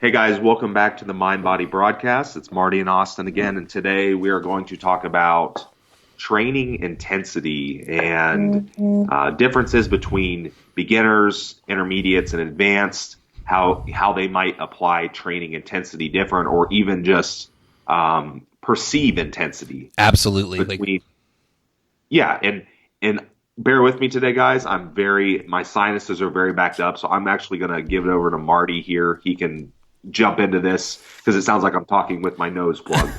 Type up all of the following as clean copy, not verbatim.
Hey guys, welcome back to the Mind Body Broadcast. It's Marty and Austin again, and today we are going to talk about training intensity and differences between beginners, intermediates, and advanced. How they might apply training intensity different, or even just perceive intensity Absolutely. between. Yeah, and bear with me today, guys. My sinuses are very backed up, so I'm actually going to give it over to Marty here. He can jump into this because it sounds like I'm talking with my nose plugged.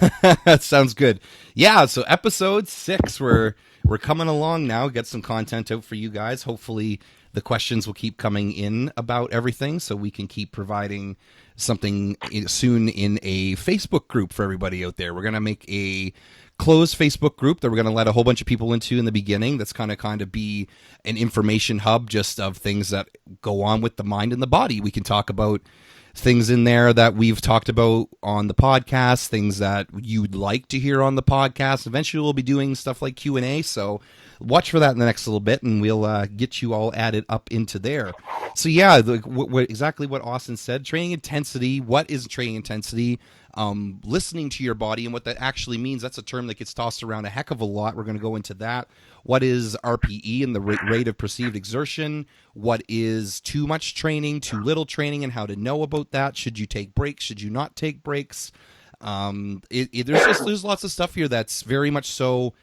That sounds good. Yeah, so episode 6, we're coming along now. Get some content out for you guys. Hopefully the questions will keep coming in about everything so we can keep providing something soon in a Facebook group for everybody out there. We're going to make a closed Facebook group that we're going to let a whole bunch of people into in the beginning. That's kind of be an information hub just of things that go on with the mind and the body. We can talk about things in there that we've talked about on the podcast, things that you'd like to hear on the podcast. Eventually we'll be doing stuff like Q&A, so watch for that in the next little bit, and we'll get you all added up into there. So yeah, exactly what Austin said, training intensity. What is training intensity? Listening to your body and what that actually means. That's a term that gets tossed around a heck of a lot. We're going to go into that. What is RPE and the rate of perceived exertion? What is too much training, too little training, and how to know about that? Should you take breaks? Should you not take breaks? There's lots of stuff here that's very much so.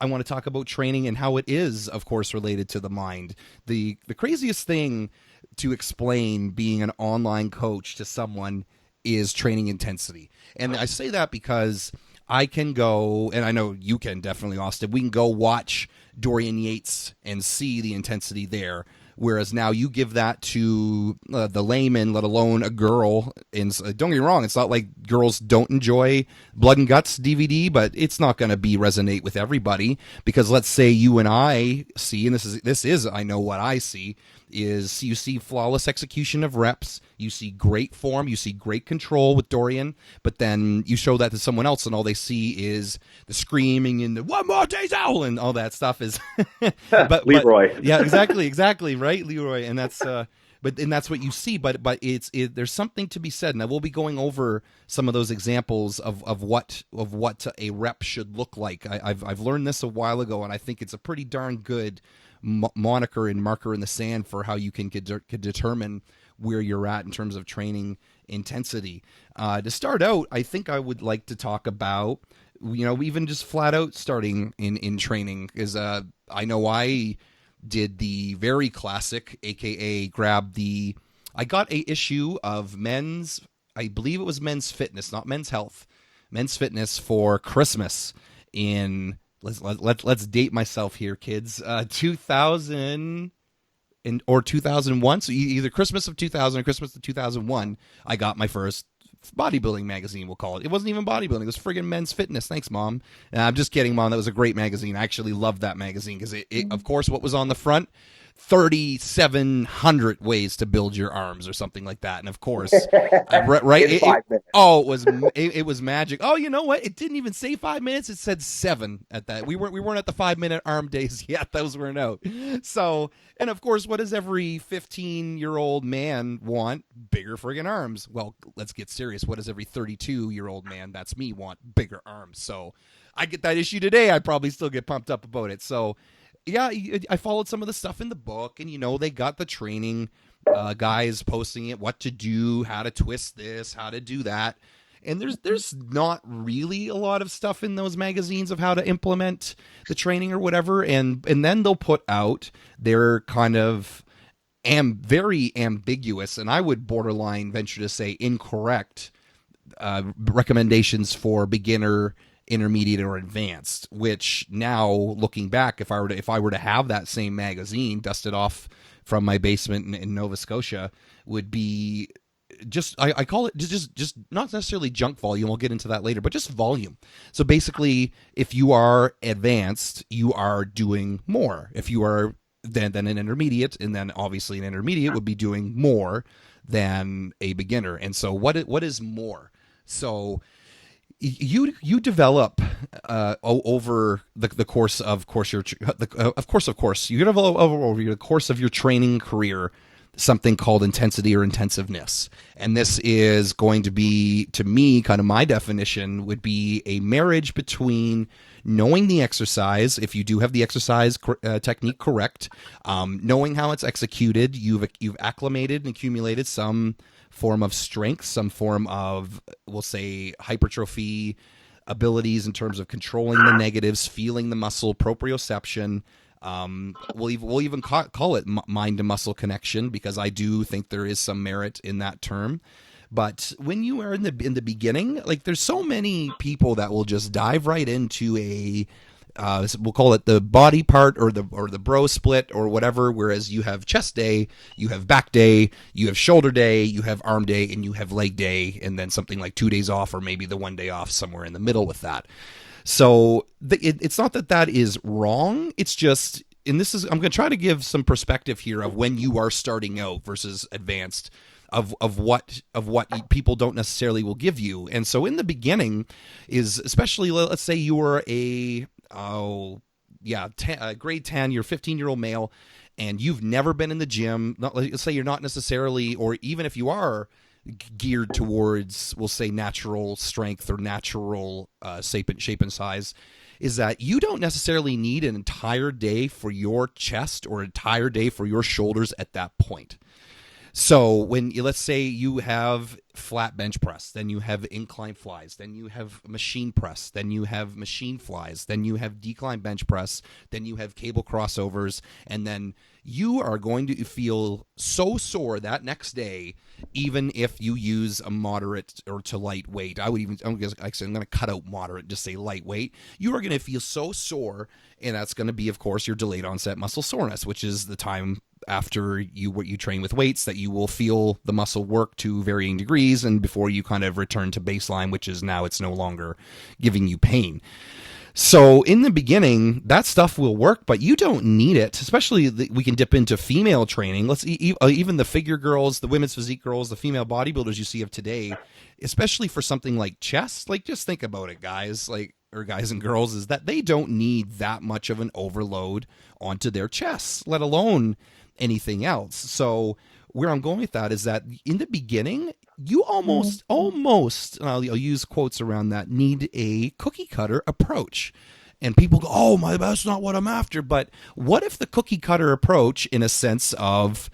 I want to talk about training and how it is, of course, related to the mind. The craziest thing to explain being an online coach to someone is training intensity. And I say that because I can go, and I know you can definitely, Austin, we can go watch Dorian Yates and see the intensity there. Whereas now you give that to the layman, let alone a girl. And don't get me wrong, it's not like girls don't enjoy Blood and Guts DVD, but it's not going to resonate with everybody. Because let's say you and I see, and this is I know what I see, is you see flawless execution of reps, you see great form, you see great control with Dorian, but then you show that to someone else and all they see is the screaming and the one more day's owl and all that stuff is Leroy. yeah, exactly, right, Leroy, and that's that's what you see, but there's something to be said, and I will be going over some of those examples of what a rep should look like. I've learned this a while ago, and I think it's a pretty darn good moniker and marker in the sand for how you can determine where you're at in terms of training intensity. To start out, I think I would like to talk about, even just flat out starting in training, is I know I did the very classic, aka I got a issue of men's, I believe it was Men's Fitness, not Men's Health, Men's Fitness for Christmas in, let's date myself here, kids, 2000 or 2001. So either Christmas of 2000 or Christmas of 2001, I got my first bodybuilding magazine, we'll call it. It wasn't even bodybuilding, it was friggin' Men's Fitness. Thanks, Mom. And I'm just kidding, Mom. That was a great magazine. I actually loved that magazine because of course, what was on the front? 3,700 ways to build your arms or something like that. And of course, right? In 5 minutes. It was magic. Oh, you know what? It didn't even say 5 minutes. It said 7 at that. We weren't at the 5-minute arm days yet. Those weren't out. So, and of course, what does every 15-year-old man want? Bigger friggin' arms. Well, let's get serious. What does every 32-year-old man, that's me, want? Bigger arms. So I get that issue today. I probably still get pumped up about it. So yeah, I followed some of the stuff in the book, and they got the training guys posting it, what to do, how to twist this, how to do that. And there's not really a lot of stuff in those magazines of how to implement the training or whatever. And then they'll put out their kind of very ambiguous, and I would borderline venture to say incorrect recommendations for beginner, intermediate, or advanced, which now looking back, if I were to have that same magazine dusted off from my basement in Nova Scotia, would be just, I call it just not necessarily junk volume, we'll get into that later, but just volume. So basically, if you are advanced, you are doing more. If you are then an intermediate, and then obviously an intermediate would be doing more than a beginner. And so what is more? So you develop over the course of course you develop over the course of your training career something called intensity or intensiveness. And this is going to be, to me, kind of my definition would be a marriage between knowing the exercise, if you do have the exercise technique correct, knowing how it's executed, you've acclimated and accumulated some form of strength, some form of, we'll say, hypertrophy abilities in terms of controlling the negatives, feeling the muscle, proprioception. We'll even call it mind to muscle connection, because I do think there is some merit in that term. But when you are in the beginning, like, there's so many people that will just dive right into a we'll call it the body part or the bro split or whatever. Whereas you have chest day, you have back day, you have shoulder day, you have arm day, and you have leg day, and then something like 2 days off, or maybe the 1 day off somewhere in the middle with that. So it's not that is wrong. It's just, and this is, I'm going to try to give some perspective here of when you are starting out versus advanced, of what people don't necessarily will give you. And so in the beginning is, especially, let's say you were a grade 10, you're a 15-year-old male, and you've never been in the gym. Let's say you're not necessarily, or even if you are, geared towards, we'll say, natural strength or natural shape and size, is that you don't necessarily need an entire day for your chest or an entire day for your shoulders at that point. So when let's say you have flat bench press, then you have incline flies, then you have machine press, then you have machine flies, then you have decline bench press, then you have cable crossovers, and then you are going to feel so sore that next day, even if you use a moderate or to lightweight. I'm going to cut out moderate, just say lightweight. You are going to feel so sore, and that's going to be, of course, your delayed onset muscle soreness, which is the time after you train with weights that you will feel the muscle work to varying degrees, and before you kind of return to baseline, which is now it's no longer giving you pain. So in the beginning, that stuff will work, but you don't need it. Especially, we can dip into female training. Let's even the figure girls, the women's physique girls, the female bodybuilders you see of today, especially for something like chest. Like, just think about it, guys. Like, or guys and girls, is that they don't need that much of an overload onto their chests, let alone anything else. So where I'm going with that is that in the beginning, you almost, and I'll use quotes around that, need a cookie cutter approach. And people go, oh, that's not what I'm after. But what if the cookie cutter approach, in a sense of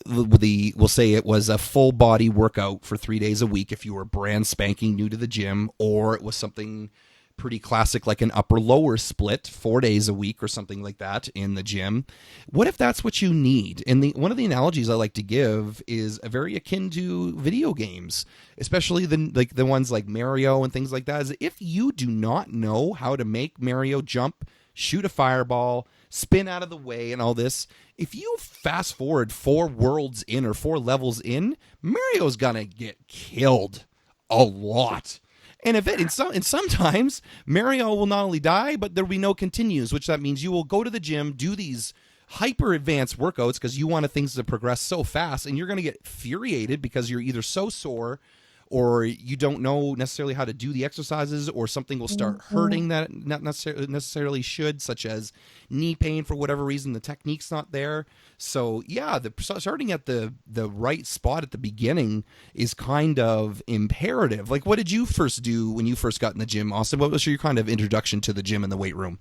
we'll say it was a full body workout for 3 days a week if you were brand spanking new to the gym, or it was something pretty classic like an upper lower split 4 days a week or something like that in the gym. What if that's what you need? And one of the analogies I like to give is very akin to video games, especially the ones like Mario and things like that. Is if you do not know how to make Mario jump, shoot a fireball, spin out of the way, and all this, if you fast forward 4 worlds in or 4 levels in, Mario's gonna get killed a lot. And sometimes Mario will not only die, but there will be no continues, which that means you will go to the gym, do these hyper advanced workouts because you want things to progress so fast, and you're going to get infuriated because you're either so sore or you don't know necessarily how to do the exercises, or something will start hurting that not necessarily should, such as knee pain for whatever reason, the technique's not there. So yeah, starting at the right spot at the beginning is kind of imperative. Like, what did you first do when you first got in the gym, Austin? What was your kind of introduction to the gym and the weight room?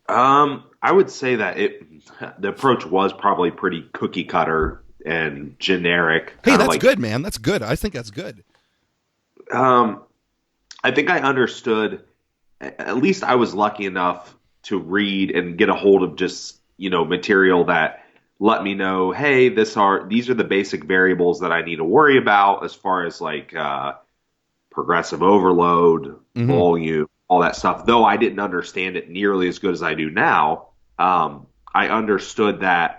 I would say that the approach was probably pretty cookie cutter and generic. Hey, that's good, man. That's good. I think that's good. I think I understood, at least I was lucky enough to read and get a hold of just, material that let me know, hey, these are the basic variables that I need to worry about as far as like progressive overload, volume, all that stuff. Though I didn't understand it nearly as good as I do now, I understood that.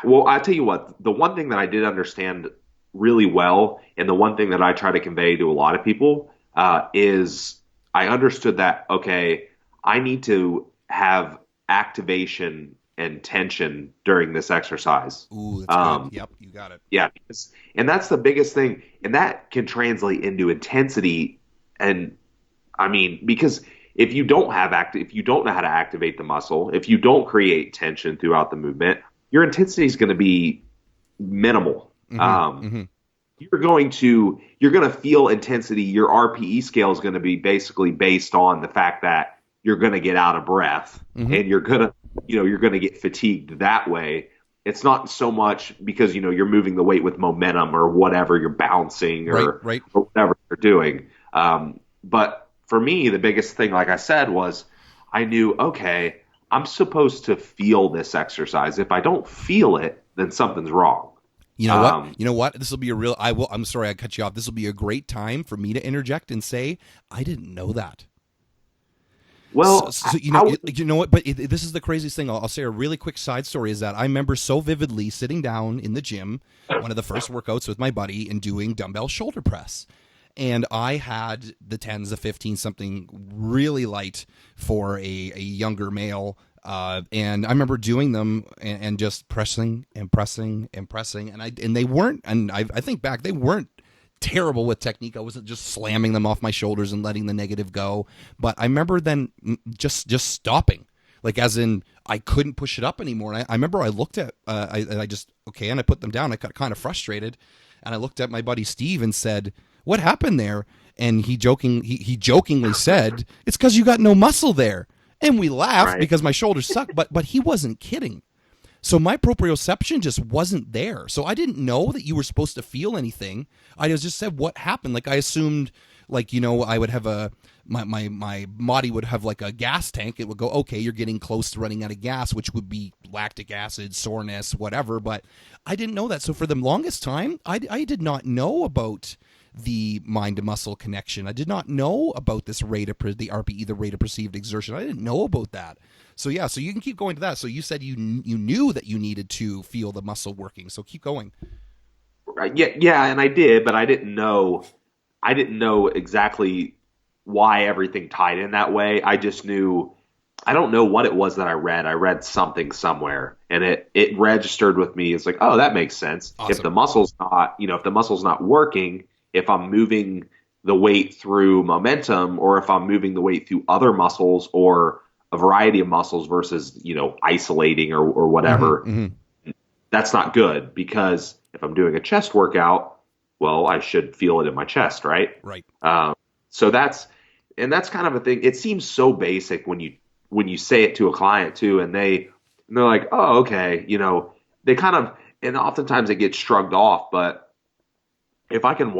Well, I tell you what, the one thing that I did understand really well, and the one thing that I try to convey to a lot of people, is I understood that, okay, I need to have activation and tension during this exercise. Ooh, that's good. Yep, you got it. Yeah, and that's the biggest thing, and that can translate into intensity. And I mean, because if you don't know how to activate the muscle, if you don't create tension throughout the movement, your intensity is going to be minimal. Mm-hmm. Mm-hmm. You're going to feel intensity. Your RPE scale is going to be basically based on the fact that you're going to get out of breath Mm-hmm. and you're going to get fatigued that way. It's not so much because you're moving the weight with momentum or whatever, you're bouncing Right. or Right. or whatever you're doing. But for me, the biggest thing, like I said, was I knew, okay, I'm supposed to feel this exercise. If I don't feel it, then something's wrong. You know what? Um, You know what? This will be a real. I will. I'm sorry I cut you off. This will be a great time for me to interject and say I didn't know that. So, well, so I you know what? But this is the craziest thing. I'll say a really quick side story is that I remember so vividly sitting down in the gym, one of the first workouts with my buddy, and doing dumbbell shoulder press. And I had the 10s, the 15s, something really light for a younger male. And I remember doing them and just pressing and pressing and pressing. And they weren't, and I think back, they weren't terrible with technique. I wasn't just slamming them off my shoulders and letting the negative go. But I remember then just stopping, like as in I couldn't push it up anymore. And I remember I looked at I just okay, and I put them down. I got kind of frustrated, and I looked at my buddy Steve and said, "What happened there?" And he jokingly said, "It's because you got no muscle there." And we laughed right. because my shoulders suck. But he wasn't kidding. So my proprioception just wasn't there. So I didn't know that you were supposed to feel anything. I just said what happened. Like I assumed, like I would have my body would have like a gas tank. It would go, okay, you're getting close to running out of gas, which would be lactic acid, soreness, whatever. But I didn't know that. So for the longest time, I did not know about the mind to muscle connection. I did not know about this rate of the RPE, the rate of perceived exertion. I didn't know about that. So yeah, so you can keep going to that. So you said you knew that you needed to feel the muscle working. So keep going. Right. Yeah, yeah, and I did, but I didn't know exactly why everything tied in that way. I just knew I don't know what it was that I read. I read something somewhere and it registered with me. It's like, oh, that makes sense. Awesome. If the muscle's not working, if I'm moving the weight through momentum or if I'm moving the weight through other muscles or a variety of muscles versus, isolating or Mm-hmm, whatever, mm-hmm. that's not good because if I'm doing a chest workout, well, I should feel it in my chest, right? Right. Um, so that's kind of a thing. It seems so basic when you say it to a client too, and they're like, oh, okay, they kind of, and oftentimes it gets shrugged off. But if I can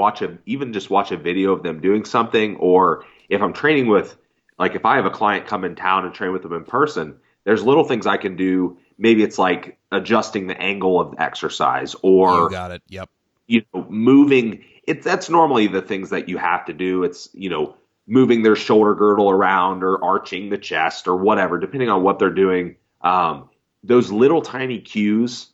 even just watch a video of them doing something, or if I'm training with, like if I have a client come in town and train with them in person, there's little things I can do. Maybe it's like adjusting the angle of the exercise You or got it. Yep. moving that's normally the things that you have to do. It's moving their shoulder girdle around or arching the chest or whatever, depending on what they're doing. Those little tiny cues,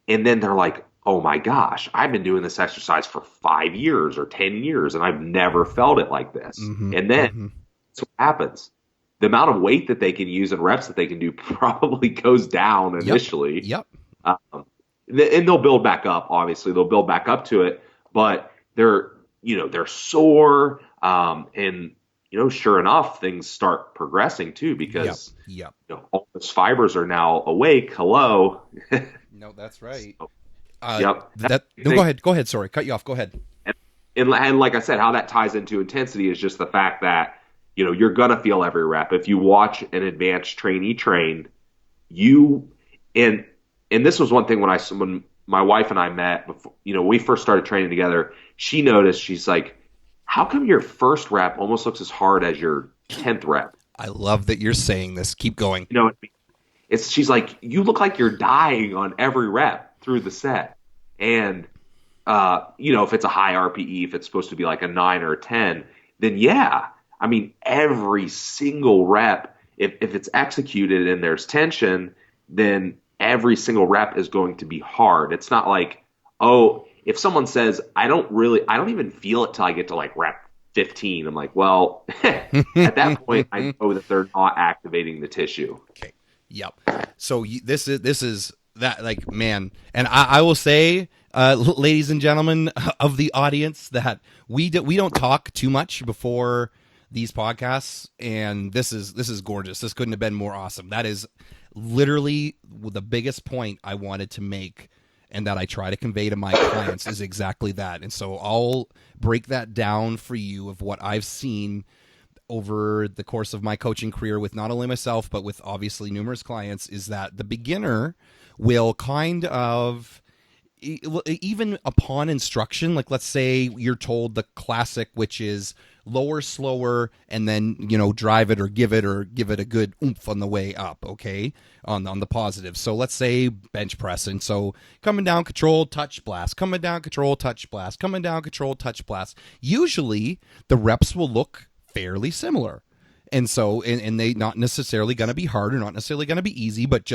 and then they're like, oh my gosh, I've been doing this exercise for 5 years or 10 years and I've never felt it like this. Mm-hmm, And then mm-hmm. that's what happens. The amount of weight that they can use and reps that they can do probably goes down Yep. initially. Yep. Um, and they'll build back up. Obviously, they'll build back up to it, but they're sore, and sure enough, things start progressing too Yep. because Yep. all those fibers are now awake. Hello. No, that's right. So, yep. That's That the no, thing. go ahead. Go ahead. Sorry, cut you off. Go ahead. And like I said, how that ties into intensity is just the fact that you're gonna feel every rep. If you watch an advanced trainee train, you and and this was one thing when my wife and I met before, we first started training together. She noticed, she's like, how come your first rep almost looks as hard as your 10th rep? I love that you're saying this. Keep going. You know what I mean? She's like, you look like you're dying on every rep through the set. And if it's a high RPE, if it's supposed to be like a 9 or a 10, then yeah. I mean, every single rep, if it's executed and there's tension, then every single rep is going to be hard. It's not like, oh, if someone says, I don't even feel it till I get to like rep 15. I'm like, well, at that point, I know that they're not activating the tissue. Okay. Yep. So this is that, like, man, and I will say, ladies and gentlemen of the audience, that we don't talk too much before these podcasts, and this is gorgeous. This couldn't have been more awesome. That is literally the biggest point I wanted to make. and that I try to convey to my clients is exactly that. And so I'll break that down for you of what I've seen over the course of my coaching career with not only myself, but with obviously numerous clients, is that the beginner will kind of, even upon instruction, like let's say you're told the classic, which is lower, slower, and then, drive it or give it a good oomph on the way up. Okay. On the positive. So let's say bench press. And so coming down, control, touch, blast, coming down, control, touch, blast, coming down, control, touch, blast. Usually the reps will look fairly similar. And so, and they not necessarily going to be hard or not necessarily going to be easy, but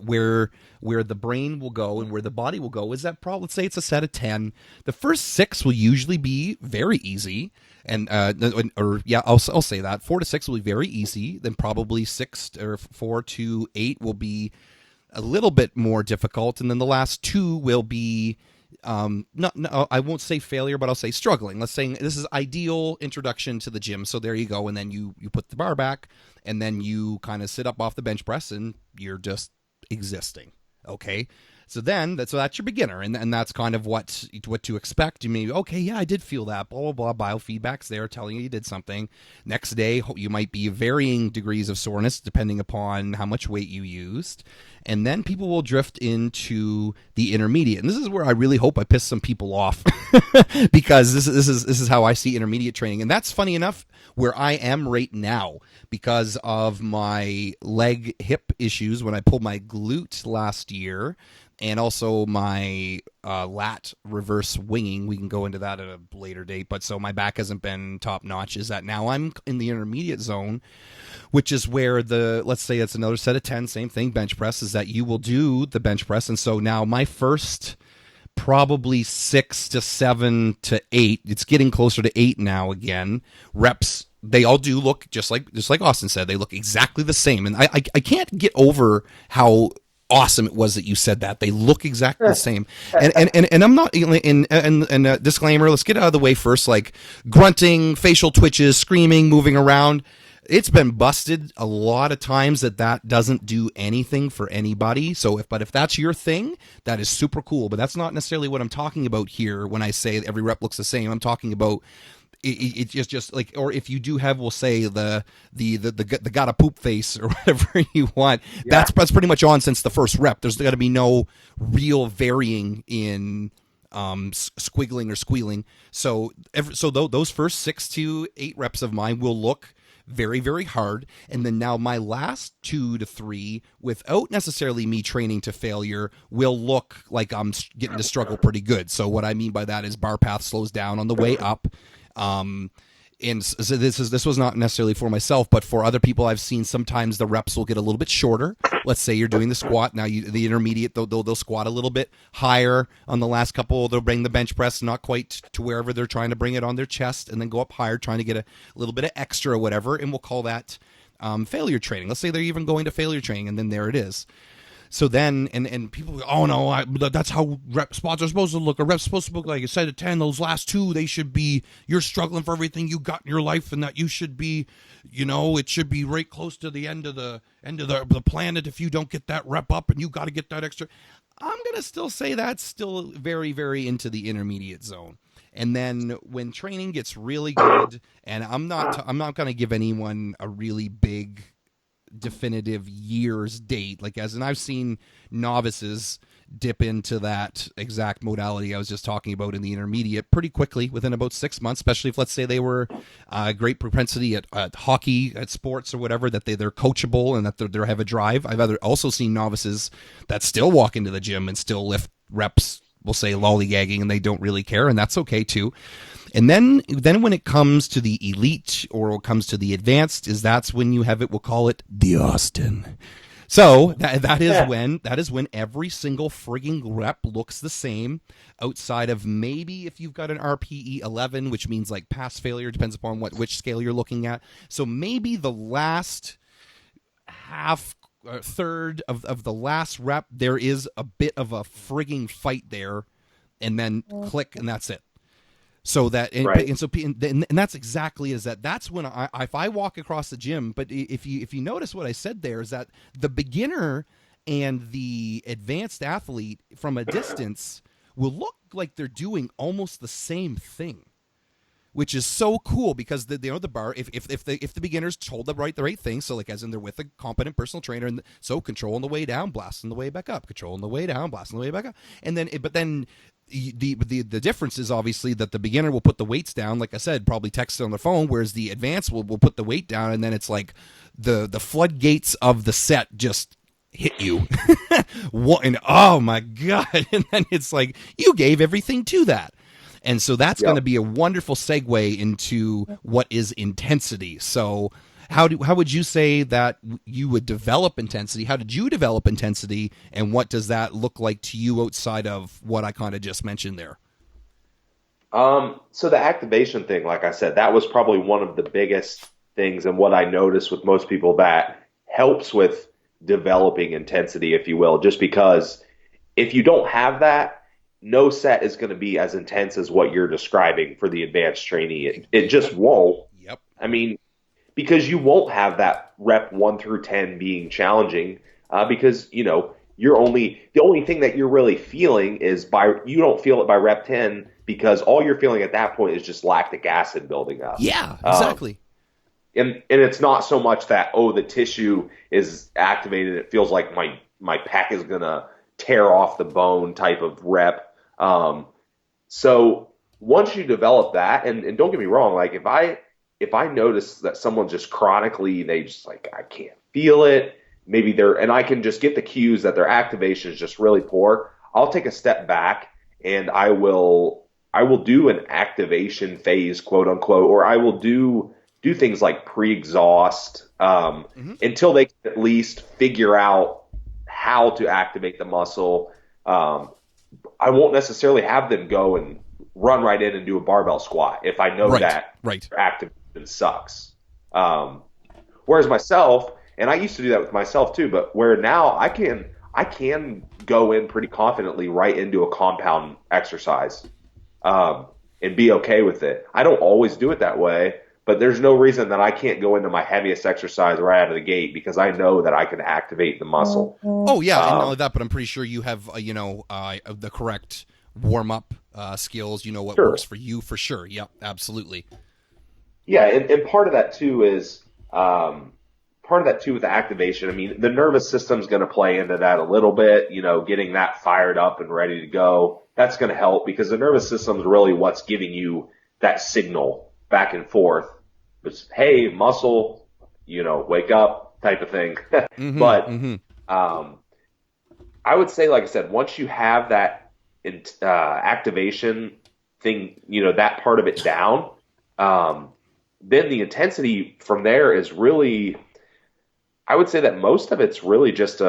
where the brain will go and where the body will go is that probably, let's say it's a set of 10. The first 6 will usually be very easy. And, I'll say that 4 to 6 will be very easy. Then probably 4 to 8 will be a little bit more difficult. And then the last 2 will be, I won't say failure, but I'll say struggling. Let's say this is ideal introduction to the gym. So there you go. And then you put the bar back and then you kind of sit up off the bench press and you're just existing. Okay. So that's your beginner, and that's kind of what to expect. You may, okay, yeah, I did feel that, blah, blah, blah, biofeedback's there telling you did something. Next day, you might be varying degrees of soreness depending upon how much weight you used. And then people will drift into the intermediate. And this is where I really hope I piss some people off because this is how I see intermediate training. And that's funny enough where I am right now because of my leg hip issues when I pulled my glute last year. And also my lat reverse winging. We can go into that at a later date. But so my back hasn't been top notch. Is that now I'm in the intermediate zone, which is where let's say it's another set of 10, same thing, bench press, is that you will do the bench press. And so now my first probably 6 to 7 to 8, it's getting closer to 8 now again, reps. They all do look just like Austin said, they look exactly the same. And I can't get over how awesome it was that you said that. They look exactly the same. And I'm not in disclaimer, let's get out of the way first, like grunting, facial twitches, screaming, moving around. It's been busted a lot of times that doesn't do anything for anybody. So if that's your thing, that is super cool, but that's not necessarily what I'm talking about here when I say every rep looks the same. I'm talking about it's just like, or if you do have, we'll say the gotta poop face or whatever you want. Yeah. That's pretty much on since the first rep. There's got to be no real varying in squiggling or squealing. So those first 6 to 8 reps of mine will look very, very hard. And then now my last 2 to 3, without necessarily me training to failure, will look like I'm getting to struggle pretty good. So what I mean by that is bar path slows down on the way up. And so this was not necessarily for myself, but for other people I've seen, sometimes the reps will get a little bit shorter. Let's say you're doing the squat. Now the intermediate, they'll squat a little bit higher on the last couple. They'll bring the bench press not quite to wherever they're trying to bring it on their chest, and then go up higher, trying to get a little bit of extra or whatever. And we'll call that failure training. Let's say they're even going to failure training, and then there it is. So then, and people go, oh no, that's how rep spots are supposed to look. A rep's supposed to look like a set of 10. Those last 2, they should be, you're struggling for everything you got in your life, and that you should be, it should be right close to the end of the planet if you don't get that rep up, and you got to get that extra. I'm gonna still say that's still very, very into the intermediate zone. And then when training gets really good, and I'm not gonna give anyone a really big definitive year's date, and I've seen novices dip into that exact modality I was just talking about in the intermediate pretty quickly within about 6 months, especially if, let's say, they were great propensity at hockey, at sports or whatever, that they're coachable and that they have a drive. I've also seen novices that still walk into the gym and still lift reps, we'll say lollygagging, and they don't really care, and that's okay too. And then when it comes to the elite, or it comes to the advanced, that's when you have it, we'll call it the Austin. So that is when every single frigging rep looks the same, outside of maybe if you've got an RPE 11, which means like pass failure, depends upon which scale you're looking at. So maybe the last third of the last rep, there is a bit of a frigging fight there, and then click, and that's it. So that and that's exactly that's when if I walk across the gym. But if you notice what I said there is that the beginner And the advanced athlete from a distance will look like they're doing almost the same thing, which is so cool because the bar, if the beginners told the right thing, so like as in they're with a competent personal trainer, and so controlling the way down, blasting the way back up, controlling the way down, blasting the way back up, and then the difference is obviously that the beginner will put the weights down, like I said, probably text it on the phone, whereas the advanced will put the weight down, and then it's like the floodgates of the set just hit you. What, and oh my god, and then it's like you gave everything to that. And so that's going to be a wonderful segue into what is intensity. So how would you say that you would develop intensity? How did you develop intensity, and what does that look like to you outside of what I kind of just mentioned there? So the activation thing, like I said, that was probably one of the biggest things, and what I noticed with most people that helps with developing intensity, if you will, just because if you don't have that, no set is going to be as intense as what you're describing for the advanced trainee. It just won't. Yep. I mean, because you won't have that rep 1 through 10 being challenging, because, the only thing that you're really feeling is you don't feel it by rep 10, because all you're feeling at that point is just lactic acid building up. Yeah, exactly. And it's not so much that, the tissue is activated. It feels like my pec is going to tear off the bone type of rep. So once you develop that, and don't get me wrong, like if I notice that someone just chronically, they just like, I can't feel it, and I can just get the cues that their activation is just really poor, I'll take a step back and I will do an activation phase, quote unquote, or I will do things like pre-exhaust, until they can at least figure out how to activate the muscle. I won't necessarily have them go and run right in and do a barbell squat if I know that their activation sucks. Whereas myself, and I used to do that with myself too, but where now I can go in pretty confidently right into a compound exercise, and be okay with it. I don't always do it that way, but there's no reason that I can't go into my heaviest exercise right out of the gate, because I know that I can activate the muscle. Oh yeah, I know that, but I'm pretty sure you have the correct warm up skills. You know what works for you for sure. Yep, absolutely. Yeah, and part of that too is with the activation. I mean, the nervous system's going to play into that a little bit. Getting that fired up and ready to go. That's going to help, because the nervous system is really what's giving you that signal back and forth. It's, hey, muscle, wake up type of thing. But I would say, like I said, once you have that activation thing, that part of it down, then the intensity from there is really, I would say that most of it's really just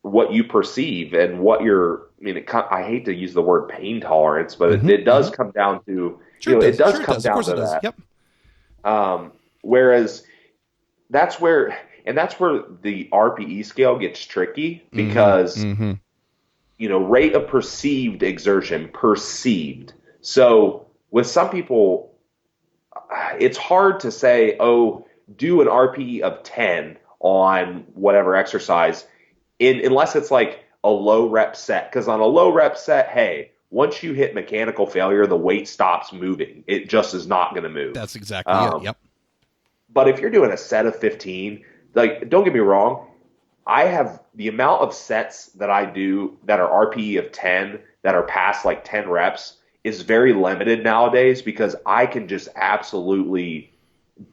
what you perceive and what I hate to use the word pain tolerance, but it does come down to, it does come down to that. Yep. Whereas that's where the RPE scale gets tricky, because, rate of perceived exertion, So with some people, it's hard to say, do an RPE of 10 on whatever exercise, unless it's like a low rep set. Because on a low rep set, hey, once you hit mechanical failure, the weight stops moving. It just is not going to move. That's exactly it. Yep. But if you're doing a set of 15, like, don't get me wrong, I have the amount of sets that I do that are RPE of 10 that are past like 10 reps is very limited nowadays, because I can just absolutely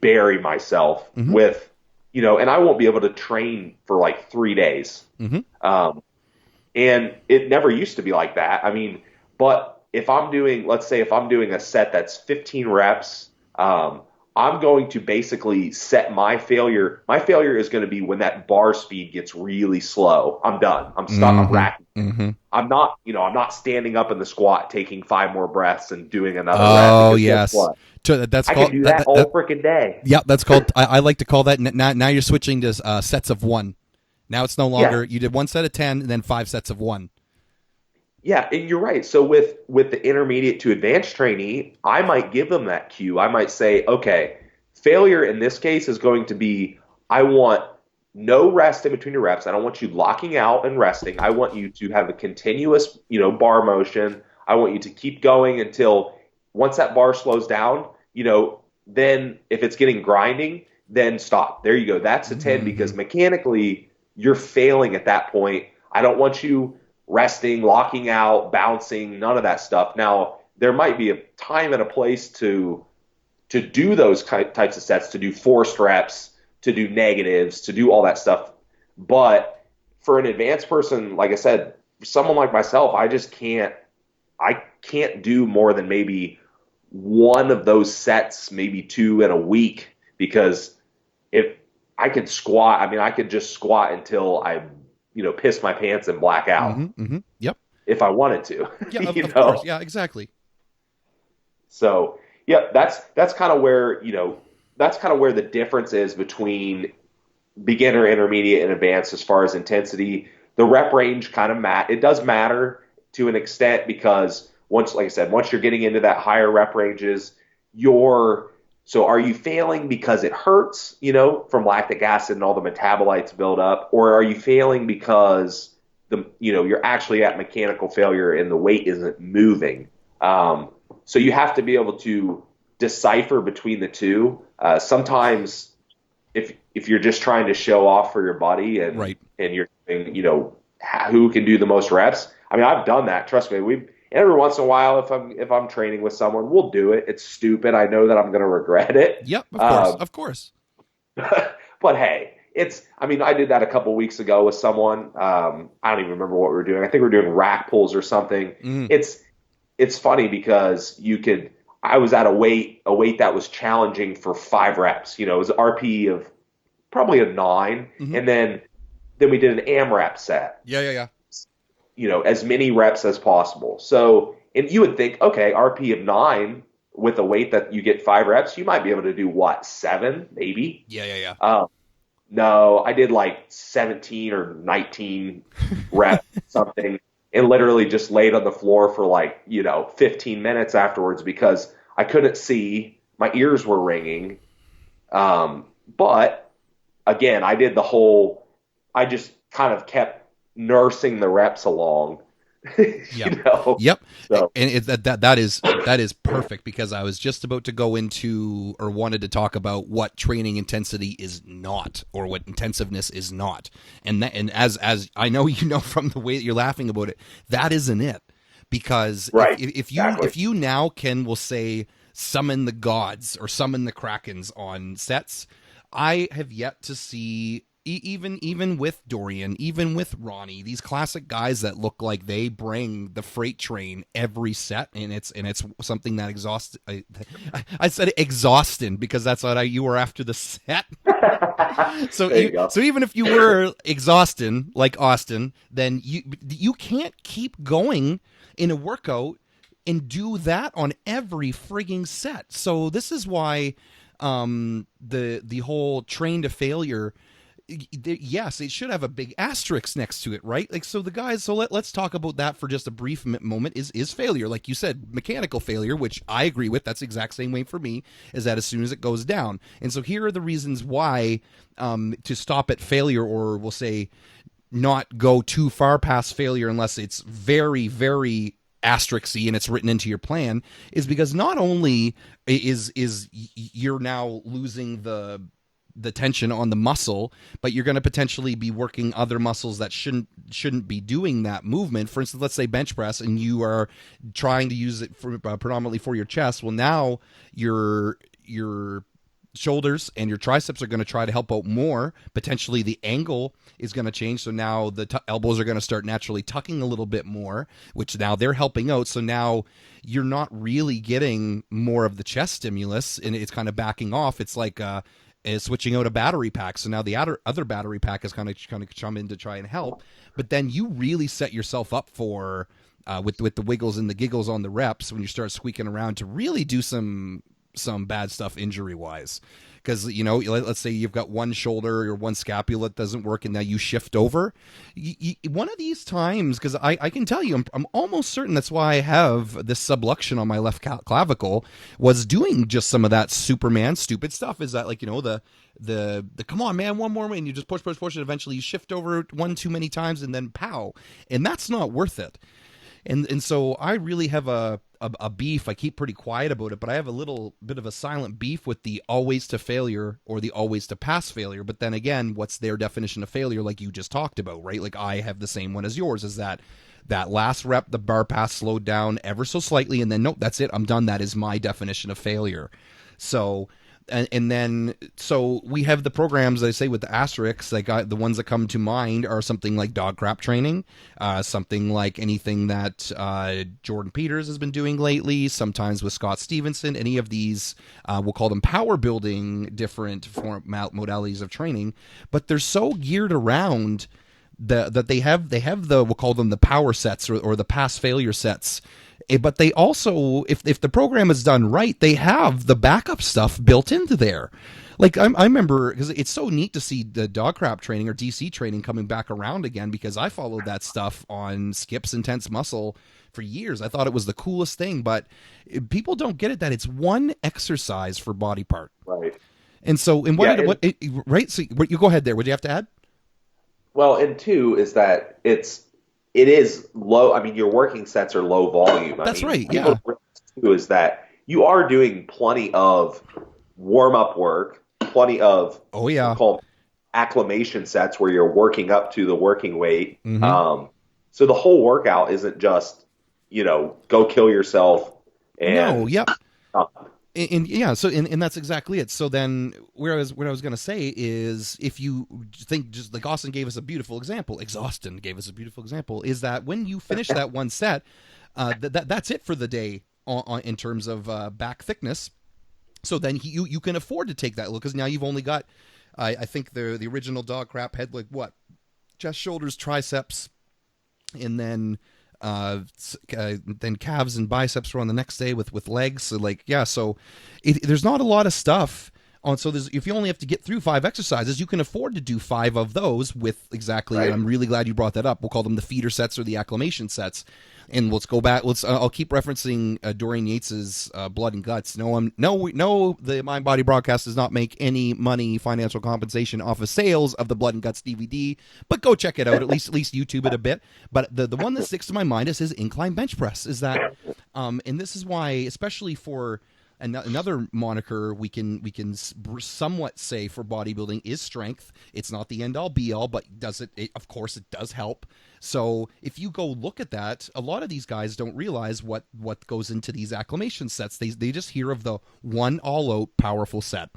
bury myself with, and I won't be able to train for like 3 days. And it never used to be like that. I mean, but let's say if I'm doing a set that's 15 reps, I'm going to basically set my failure. My failure is going to be when that bar speed gets really slow. I'm done. I'm stuck. I'm racking. I'm not standing up in the squat, taking 5 more breaths and doing another rep. Oh, yes. I can do that all freaking day. Yeah, that's called, I like to call that, now you're switching to sets of 1. Now it's no longer, you did 1 set of 10 and then 5 sets of 1. Yeah, and you're right. So with the intermediate to advanced trainee, I might give them that cue. I might say, okay, failure in this case is going to be, I want no rest in between your reps. I don't want you locking out and resting. I want you to have a continuous, bar motion. I want you to keep going until once that bar slows down, then if it's getting grinding, then stop. There you go. That's a 10 because mechanically you're failing at that point. I don't want you resting, locking out, bouncing, none of that stuff. Now, there might be a time and a place to do those types of sets, to do forced reps, to do negatives, to do all that stuff. But for an advanced person, like I said, for someone like myself, I can't do more than maybe one of those sets, maybe two in a week, because if I could squat, I could just squat until I, piss my pants and black out. Yep. If I wanted to. Yeah, of course. Yeah, exactly. So, yeah, that's kind of where, that's kind of where the difference is between beginner, intermediate, and advanced as far as intensity. The rep range kind of it does matter to an extent because like I said, once you're getting into that higher rep ranges, so are you failing because it hurts, from lactic acid and all the metabolites build up, or are you failing because you're actually at mechanical failure and the weight isn't moving? So you have to be able to decipher between the two. Sometimes if you're just trying to show off for your buddy and right. and you're doing, who can do the most reps. I've done that. Trust me. Every once in a while, if I'm training with someone, we'll do it. It's stupid. I know that I'm going to regret it. Yep, of course. But hey, I did that a couple weeks ago with someone. I don't even remember what we were doing. I think we were doing rack pulls or something. It's funny because I was at a weight that was challenging for 5 reps. It was an RP of probably a 9, and then we did an AMRAP set. Yeah. As many reps as possible. So, and you would think, okay, RP of 9 with a weight that you get 5 reps, you might be able to do what, 7 maybe? Yeah. No, I did like 17 or 19 reps, something, and literally just laid on the floor for 15 minutes afterwards because I couldn't see, my ears were ringing. But again, I just kind of kept nursing the reps along. Yep. So. And that is perfect because I was just about to go into or wanted to talk about what training intensity is not or what intensiveness is not. And as I know from the way that you're laughing about it, that isn't it. Because right. if you now we'll say summon the gods or summon the krakens on sets, I have yet to see even with Dorian, even with Ronnie, these classic guys that look like they bring the freight train every set, and it's something that exhausts. I said exhausting because that's what you were after the set. So even if you were exhausting like Austin, then you can't keep going in a workout and do that on every frigging set. So this is why the whole train to failure. Yes, it should have a big asterisk next to it, right? So the guys. So let's talk about that for just a brief moment. Is failure, like you said, mechanical failure, which I agree with. That's the exact same way for me. Is that as soon as it goes down, and so here are the reasons why to stop at failure, or we'll say not go too far past failure unless it's very, very asterisk-y and it's written into your plan, is because not only is you're now losing the tension on the muscle, but you're going to potentially be working other muscles that shouldn't be doing that movement. For instance, let's say bench press, and you are trying to use it for predominantly for your chest. Well, now your shoulders and your triceps are going to try to help out more. Potentially the angle is going to change. So now the elbows are going to start naturally tucking a little bit more, which now they're helping out. So now you're not really getting more of the chest stimulus, and it's kind of backing off. It's like is switching out a battery pack. So now the other battery pack is kind of come in to try and help. But then you really set yourself up for with the wiggles and the giggles on the reps when you start squeaking around to really do some some bad stuff injury wise. Because, let's say you've got one shoulder or one scapula that doesn't work, and now you shift over. One of these times, because I can tell you, I'm almost certain that's why I have this subluxation on my left clavicle, was doing just some of that Superman stupid stuff. Is that the come on, man, one more, and you just push, and eventually you shift over one too many times, and then pow. And that's not worth it. And so I really have a beef. I keep pretty quiet about it, but I have a little bit of a silent beef with the always to failure or the always to pass failure. But then again, what's their definition of failure, like you just talked about, right? Like I have the same one as yours, is that last rep, the bar pass slowed down ever so slightly, and then nope, that's it, I'm done. That is my definition of failure. So and then so we have the programs, I say, with the asterisks. Like the ones that come to mind are something like dog crap training, something like anything that Jordan Peters has been doing lately, sometimes with Scott Stevenson. Any of these, we'll call them power building, different modalities of training, but they're so geared around that they have the, we'll call them the power sets or the pass failure sets. But they also, if the program is done right, they have the backup stuff built into there. Like I remember, because it's so neat to see the dog crap training or DC training coming back around again, because I followed that stuff on Skip's Intense Muscle for years. I thought it was the coolest thing, but people don't get it that it's one exercise for body part. Right. And so, right? So you go ahead there. Would you have to add? Well, and two is that it is low. I mean, your working sets are low volume. That's right. Yeah. Too is that you are doing plenty of warm up work, plenty of call acclimation sets where you're working up to the working weight. Mm-hmm. So the whole workout isn't just go kill yourself. And, no. Yep. And that's exactly it. So then, what I was going to say is, if you think, just like Austin gave us a beautiful example, is that when you finish that one set, that's it for the day in terms of back thickness. So then you can afford to take that look, because now you've only got, I think the original dog crap had like what, chest, shoulders, triceps, and then calves and biceps were on the next day with legs. So there's not a lot of stuff on. So if you only have to get through 5 exercises, you can afford to do 5 of those with exactly. Right. And I'm really glad you brought that up. We'll call them the feeder sets or the acclimation sets. And let's go back. I'll keep referencing Dorian Yates's Blood and Guts. No, the Mind Body broadcast does not make any money, financial compensation off of sales of the Blood and Guts DVD. But go check it out. At least YouTube it a bit. But the one that sticks to my mind is his incline bench press. Is that, and this is why, especially for another moniker we can somewhat say for bodybuilding is strength. It's not the end all be all, but of course it does help. So if you go look at that, a lot of these guys don't realize what goes into these acclimation sets. They just hear of the one all out powerful set.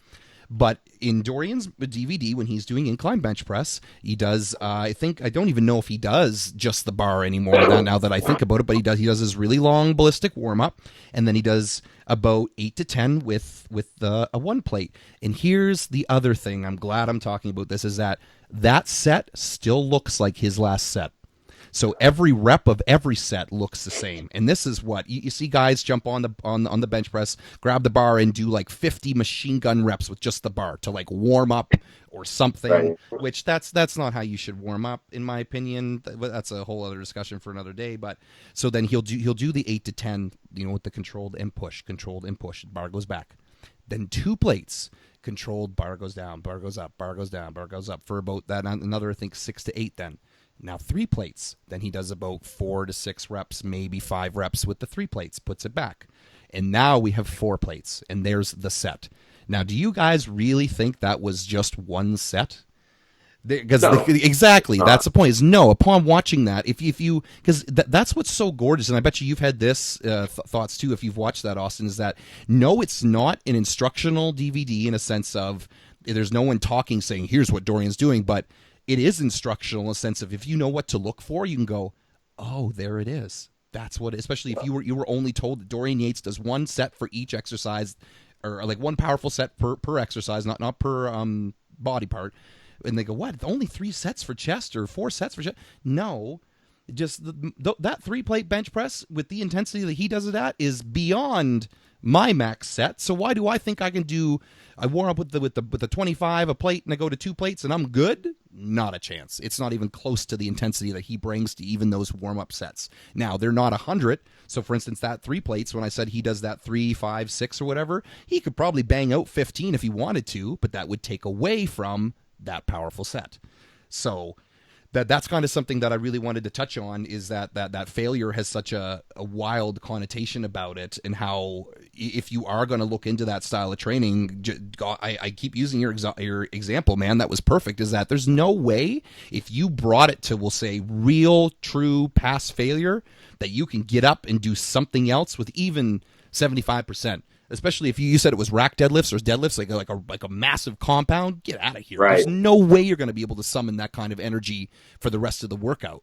But in Dorian's DVD, when he's doing incline bench press, he does, I don't even know if he does just the bar anymore now that I think about it, but he does his really long ballistic warm-up, and then he does about 8 to 10 with a one plate. And here's the other thing, I'm glad I'm talking about this, is that set still looks like his last set. So every rep of every set looks the same. And this is what you see guys jump on the bench press, grab the bar, and do like 50 machine gun reps with just the bar to like warm up or something. Right. Which that's not how you should warm up, in my opinion. That's a whole other discussion for another day. But so then he'll do the 8 to 10, with the controlled and push. Bar goes back. Then 2 plates. Controlled, bar goes down, bar goes up, bar goes down, bar goes up for about that. Another, I think, 6 to 8 then. Now 3 plates. Then he does about 4 to 6 reps, maybe 5 reps with the 3 plates, puts it back. And now we have 4 plates, and there's the set. Now, do you guys really think that was just one set? Because exactly, that's the point. Is no. Upon watching that, if you because that's what's so gorgeous, and I bet you've had this thoughts too if you've watched that, Austin. Is that no, it's not an instructional DVD in a sense of there's no one talking saying here's what Dorian's doing, but it is instructional in a sense of if you know what to look for, you can go, oh, there it is. That's what. Especially if you were only told that Dorian Yates does one set for each exercise, or like one powerful set per exercise, not per body part. And they go, what? Only 3 sets for chest or 4 sets for chest? No, just that 3-plate bench press with the intensity that he does it at is beyond my max set. So why do I think I can do? I warm up with the 25 a plate, and I go to 2 plates, and I'm good. Not a chance. It's not even close to the intensity that he brings to even those warm up sets. Now they're not 100. So for instance, that 3 plates, when I said he does that 3, 5, 6 or whatever, he could probably bang out 15 if he wanted to, but that would take away from that powerful set. So that's kind of something that I really wanted to touch on, is that failure has such a wild connotation about it, and how if you are going to look into that style of training, I keep using your example, man, that was perfect, is that there's no way if you brought it to, we'll say, real, true past failure, that you can get up and do something else with even 75%. Especially if you said it was rack deadlifts or deadlifts, like a massive compound, get out of here. Right. There's no way you're going to be able to summon that kind of energy for the rest of the workout,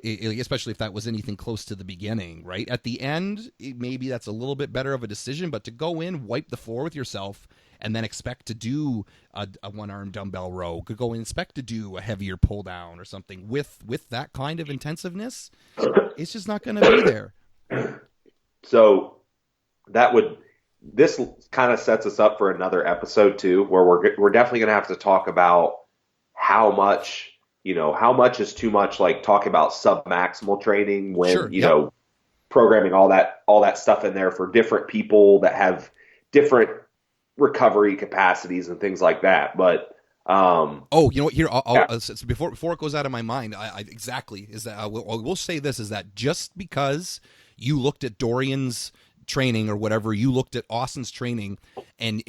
especially if that was anything close to the beginning, right? At the end, maybe that's a little bit better of a decision, but to go in, wipe the floor with yourself, and then expect to do a one-arm dumbbell row, could go and expect to do a heavier pull down or something with that kind of intensiveness, it's just not going to be there. So this kind of sets us up for another episode too, where we're definitely going to have to talk about how much is too much, like talk about sub-maximal training when, Sure, you know, programming all that stuff in there for different people that have different recovery capacities and things like that. But, oh, you know what? Here, yeah. so before it goes out of my mind, I exactly is that I will say this, is that just because you looked at Dorian's training or whatever, you looked at Austin's training, and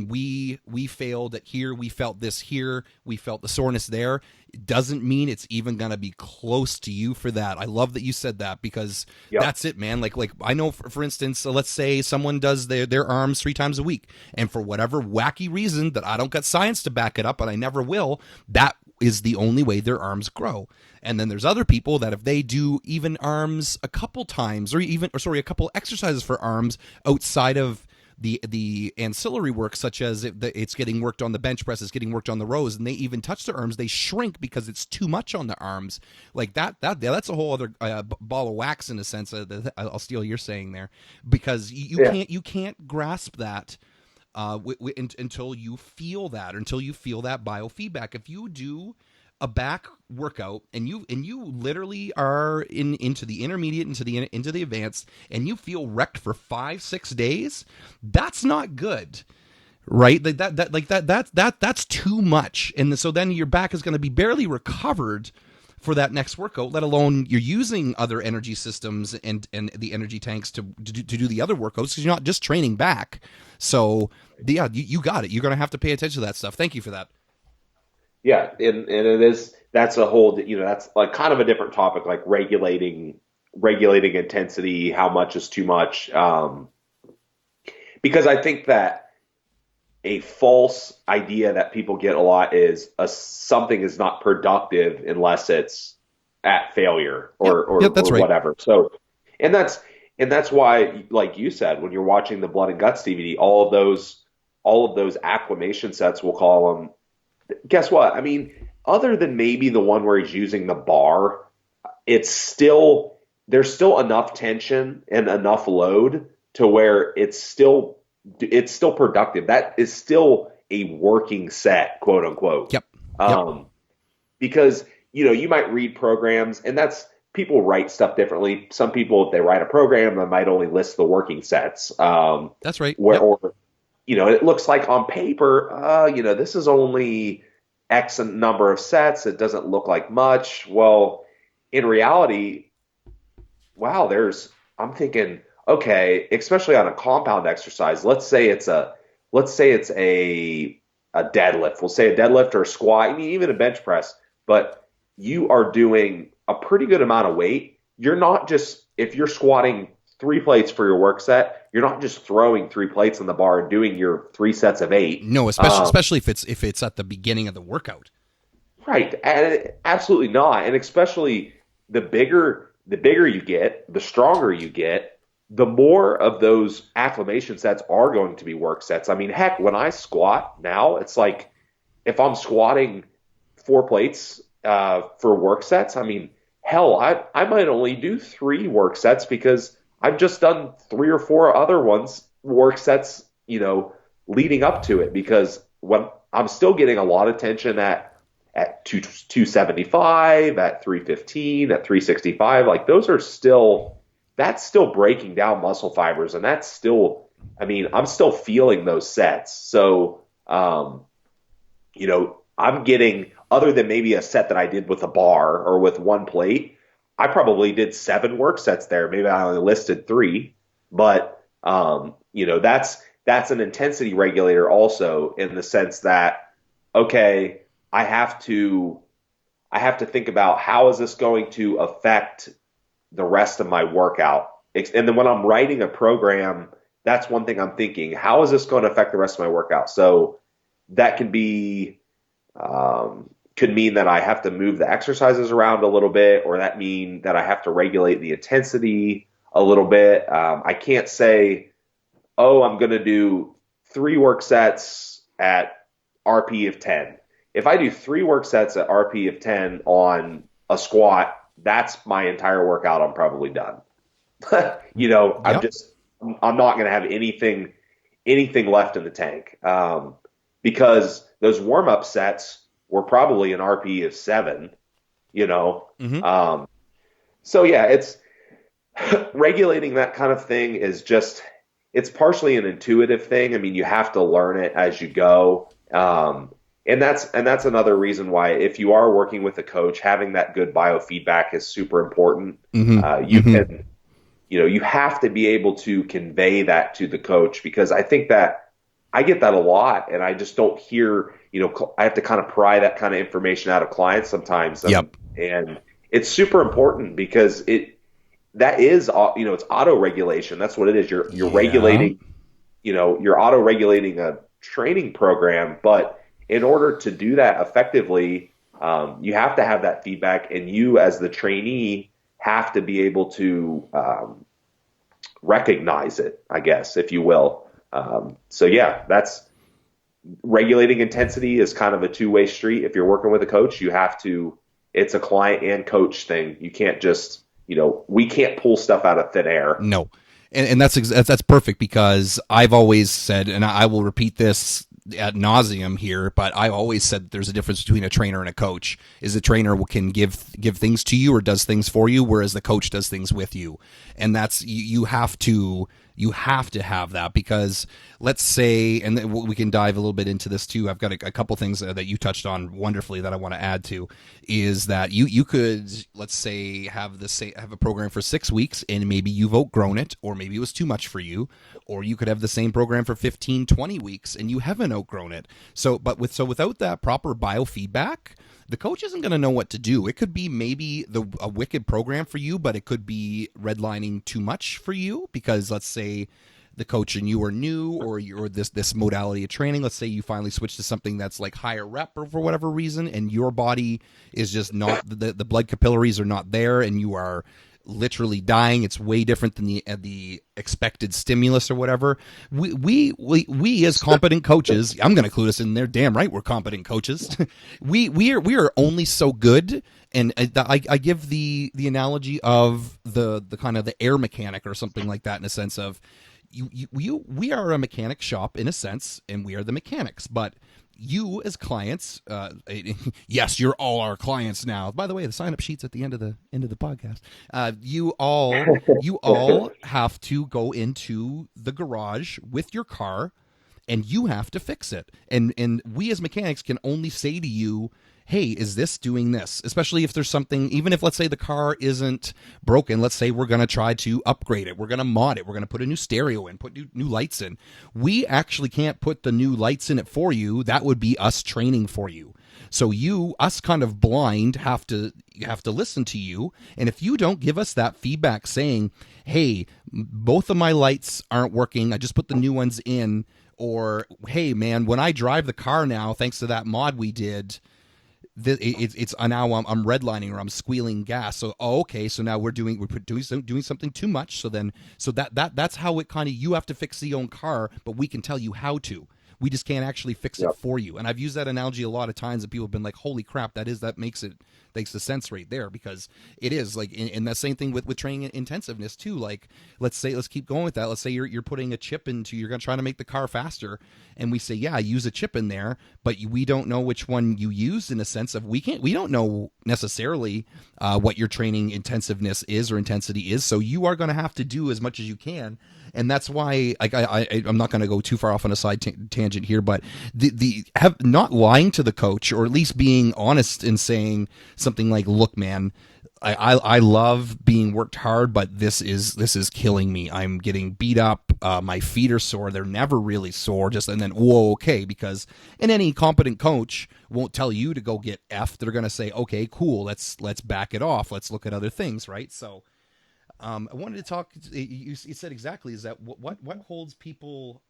we failed at here, we felt this here, we felt the soreness there, it doesn't mean it's even gonna be close to you for that. I love that you said that, because that's it, man. Like I know, for instance, let's say someone does their arms 3 times a week, and for whatever wacky reason that I don't got science to back it up, and I never will, that is the only way their arms grow. And then there's other people that if they do even arms a couple times, a couple exercises for arms outside of the ancillary work, such as it's getting worked on the bench press, it's getting worked on the rows, and they even touch their arms, they shrink because it's too much on the arms. Like that's a whole other ball of wax in a sense. I'll steal your saying there, because you can't grasp that until you feel that, biofeedback. If you do a back workout and you literally are into the intermediate, into the advanced, and you feel wrecked for 5-6 days, that's not good, right? That's too much. And so then your back is going to be barely recovered for that next workout, let alone you're using other energy systems and the energy tanks to do the other workouts, because you're not just training back. So yeah, you got it. You're going to have to pay attention to that stuff. Thank you for that. Yeah, and that's a whole, that's like kind of a different topic, like regulating intensity, how much is too much. Because I think that a false idea that people get a lot is something is not productive unless it's at failure or that's right. whatever. So, and that's why, like you said, when you're watching the Blood and Guts DVD, all of those acclimation sets, we'll call them. Guess what? I mean, other than maybe the one where he's using the bar, there's still enough tension and enough load to where it's still productive. That is still a working set, quote unquote. Yep. Because, you might read programs, and people write stuff differently. Some people, if they write a program, they might only list the working sets. That's right. Or it looks like on paper, this is only X number of sets. It doesn't look like much. Well, in reality, wow, I'm thinking, okay, especially on a compound exercise, let's say it's a deadlift. We'll say a deadlift or a squat, I mean, even a bench press, but you are doing a pretty good amount of weight. You're not just, if you're squatting 3 plates for your work set, you're not just throwing 3 plates on the bar and doing your 3 sets of 8. No, especially if it's at the beginning of the workout. Right, and absolutely not. And especially the bigger you get, the stronger you get, the more of those acclimation sets are going to be work sets. I mean, heck, when I squat now, it's like if I'm squatting 4 plates for work sets, I mean, hell, I might only do 3 work sets because I've just done 3 or 4 other ones work sets, leading up to it, because when I'm still getting a lot of tension at 275, at 315, at 365, like those are still, that's still breaking down muscle fibers, and that's still, I mean, I'm still feeling those sets. So, I'm getting, other than maybe a set that I did with a bar or with one plate, I probably did 7 work sets there. Maybe I only listed 3, but that's an intensity regulator also, in the sense that, okay, I have to I have to think about, how is this going to affect the rest of my workout? And then when I'm writing a program, that's one thing I'm thinking, how is this going to affect the rest of my workout? So that can be, could mean that I have to move the exercises around a little bit, or that mean that I have to regulate the intensity a little bit. I can't say, oh, I'm going to do 3 work sets at RP of 10. If I do 3 work sets at RP of 10 on a squat, that's my entire workout. I'm probably done. Yep. I'm not going to have anything left in the tank, because those warm up sets were probably an RP of 7. You know, Hmm. um, so yeah, it's regulating that kind of thing is just, it's partially an intuitive thing. I mean, you have to learn it as you go. And that's another reason why, if you are working with a coach, having that good biofeedback is super important. Hmm. You Hmm. can, you have to be able to convey that to the coach, because I think that I get that a lot, and I just don't hear, I have to kind of pry that kind of information out of clients sometimes. Yep. And it's super important, because that is, it's auto regulation. That's what it is. You're Yeah. regulating, you're auto regulating a training program. But in order to do that effectively, you have to have that feedback, and you, as the trainee, have to be able to, recognize it, I guess, if you will. So yeah, that's, regulating intensity is kind of a two-way street. If you're working with a coach, you have to, it's a client and coach thing. You can't just, we can't pull stuff out of thin air. No, and that's perfect, because I've always said, and I will repeat this ad nauseum here, but I always said there's a difference between a trainer and a coach. Is the trainer can give things to you or does things for you, whereas the coach does things with you, and that's, you have to, have that, because let's say, and we can dive a little bit into this too. I've got a couple things that you touched on wonderfully that I want to add to, is that you could, let's say, have a program for 6 weeks, and maybe you've outgrown it, or maybe it was too much for you, or you could have the same program for 15, 20 weeks and you haven't outgrown it. So without that proper biofeedback, the coach isn't going to know what to do. It could be maybe a wicked program for you, but it could be redlining too much for you, because let's say the coach and you are new, or you're this modality of training. Let's say you finally switch to something that's like higher rep, or for whatever reason, and your body is just not, the blood capillaries are not there, and you are literally dying. It's way different than the expected stimulus or whatever. We as competent coaches, I'm going to clue us in there. Damn right, we're competent coaches. we are only so good. And I give the analogy of the kind of the air mechanic or something like that, in a sense of, we are a mechanic shop in a sense, and we are the mechanics, but you as clients, yes, you're all our clients now. By the way, the sign up sheet's at the end of the podcast. You all have to go into the garage with your car, and you have to fix it. And we as mechanics can only say to you, hey, is this doing this? Especially if there's something, even if, let's say, the car isn't broken, let's say we're going to try to upgrade it, we're going to mod it, we're going to put a new stereo in, put new lights in. We actually can't put the new lights in it for you. That would be us training for you. So us kind of blind, have to listen to you. And if you don't give us that feedback saying, hey, both of my lights aren't working, I just put the new ones in, or hey man, when I drive the car now, thanks to that mod we did, it's now I'm redlining, or I'm squealing gas. So okay, so now we're doing something too much. So that's how it kind of, you have to fix your own car, but we can tell you how to. We just can't actually fix it Yep. for you. And I've used that analogy a lot of times, and people have been like, holy crap, that makes the sense right there, because it is like, and that same thing with training intensiveness too. Like, let's keep going with that. Let's say you're putting a chip into, you're going to try to make the car faster. And we say, yeah, use a chip in there, but we don't know which one you used, in a sense of we don't know necessarily what your training intensiveness is or intensity is. So you are going to have to do as much as you can. And that's why I'm not going to go too far off on a side tangent here, but not lying to the coach, or at least being honest and saying something like, look, man, I love being worked hard, but this is killing me. I'm getting beat up. My feet are sore. They're never really sore. And then, whoa, okay. Because, and any competent coach won't tell you to go get F. They're going to say, okay, cool. Let's back it off. Let's look at other things. Right. So, I wanted to talk. You said exactly, is that what holds people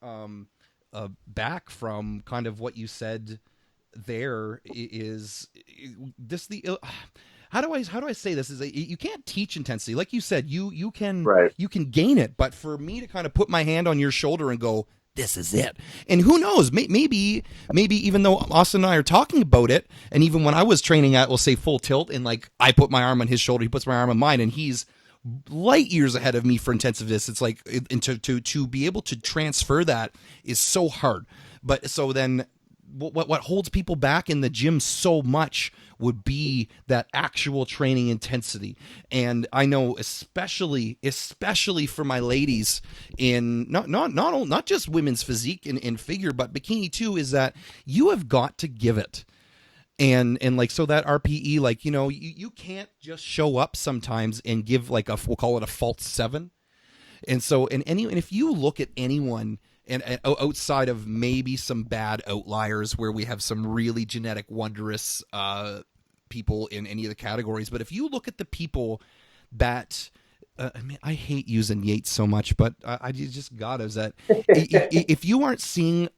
back from kind of what you said there is this how do I say this, is that you can't teach intensity. Like you said, you can gain it, but for me to kind of put my hand on your shoulder and go, this is it. And who knows, maybe even though Austin and I are talking about it, and even when I was training at, we'll say, full tilt, and like I put my arm on his shoulder, he puts my arm on mine, and he's light years ahead of me for intensiveness. It's like, and to be able to transfer that is so hard. But so then what holds people back in the gym so much would be that actual training intensity. And I know especially for my ladies in not just women's physique and figure, but bikini too, is that you have got to give it. And like, so that RPE, like, you can't just show up sometimes and give like we'll call it a false 7. And so, and if you look at anyone, and outside of maybe some bad outliers where we have some really genetic wondrous people in any of the categories, but if you look at the people that I hate using Yates so much, but I just got it, is that if you aren't seeing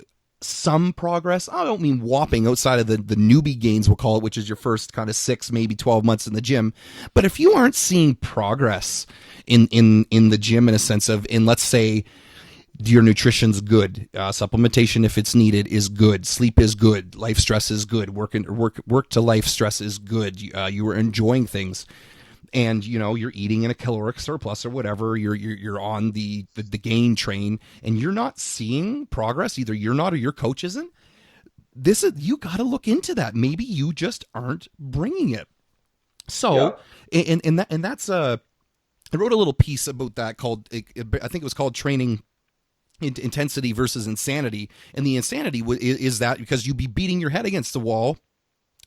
some progress, I don't mean whopping outside of the newbie gains, we'll call it, which is your first kind of 6, maybe 12 months in the gym, but if you aren't seeing progress in the gym, in a sense of, in, let's say, your nutrition's good, supplementation if it's needed is good, sleep is good, life stress is good, work to life stress is good, you are enjoying things, and you're eating in a caloric surplus or whatever, you're on the gain train, and you're not seeing progress, either you're not or your coach isn't, you got to look into that. Maybe you just aren't bringing it. So, yeah. and that's I wrote a little piece about that called, I think it was called Training Intensity versus Insanity. And the insanity is that because you'd be beating your head against the wall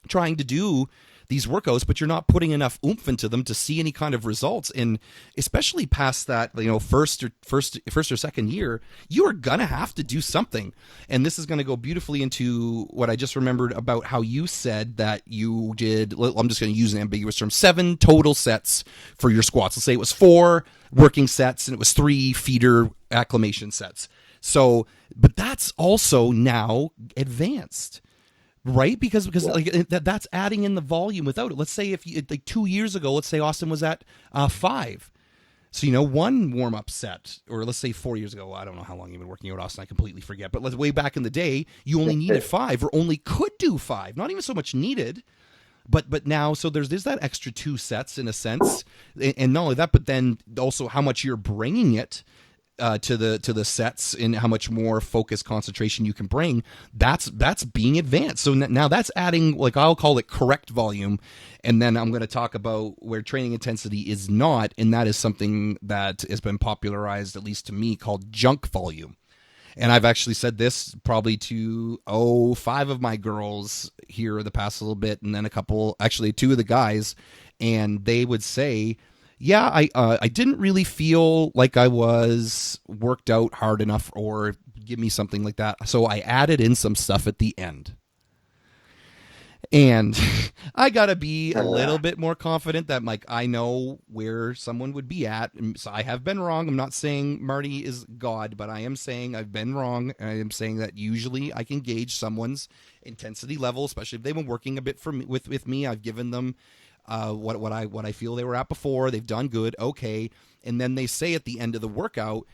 trying to do these workouts, but you're not putting enough oomph into them to see any kind of results. And especially past that, first or second year, you are gonna have to do something. And this is gonna go beautifully into what I just remembered about how you said that you did. I'm just gonna use an ambiguous term: 7 total sets for your squats. Let's say it was 4 working sets and it was 3 feeder acclimation sets. So, but that's also now advanced. Right, because like that's adding in the volume without it. Let's say if you, like 2 years ago, let's say Austin was at 5, so 1 warm up set, or let's say 4 years ago. I don't know how long you've been working out, Austin. I completely forget. But way back in the day, you only needed 5, or only could do 5. Not even so much needed, but now, so there's that extra 2 sets in a sense, and not only that, but then also how much you're bringing it to the sets, and how much more focus, concentration you can bring. That's being advanced. So now that's adding, like, I'll call it correct volume. And then I'm going to talk about where training intensity is not, and that is something that has been popularized, at least to me, called junk volume. And I've actually said this probably to 5 of my girls here the past little bit, and then a couple, actually 2 of the guys, and they would say, yeah, I didn't really feel like I was worked out hard enough, or give me something like that. So I added in some stuff at the end. And I got to be a little bit more confident that, like, I know where someone would be at. So I have been wrong. I'm not saying Marty is God, but I am saying I've been wrong. And I am saying that usually I can gauge someone's intensity level, especially if they've been working a bit with me. I've given them what I feel they were at before. They've done good, okay, and then they say at the end of the workout,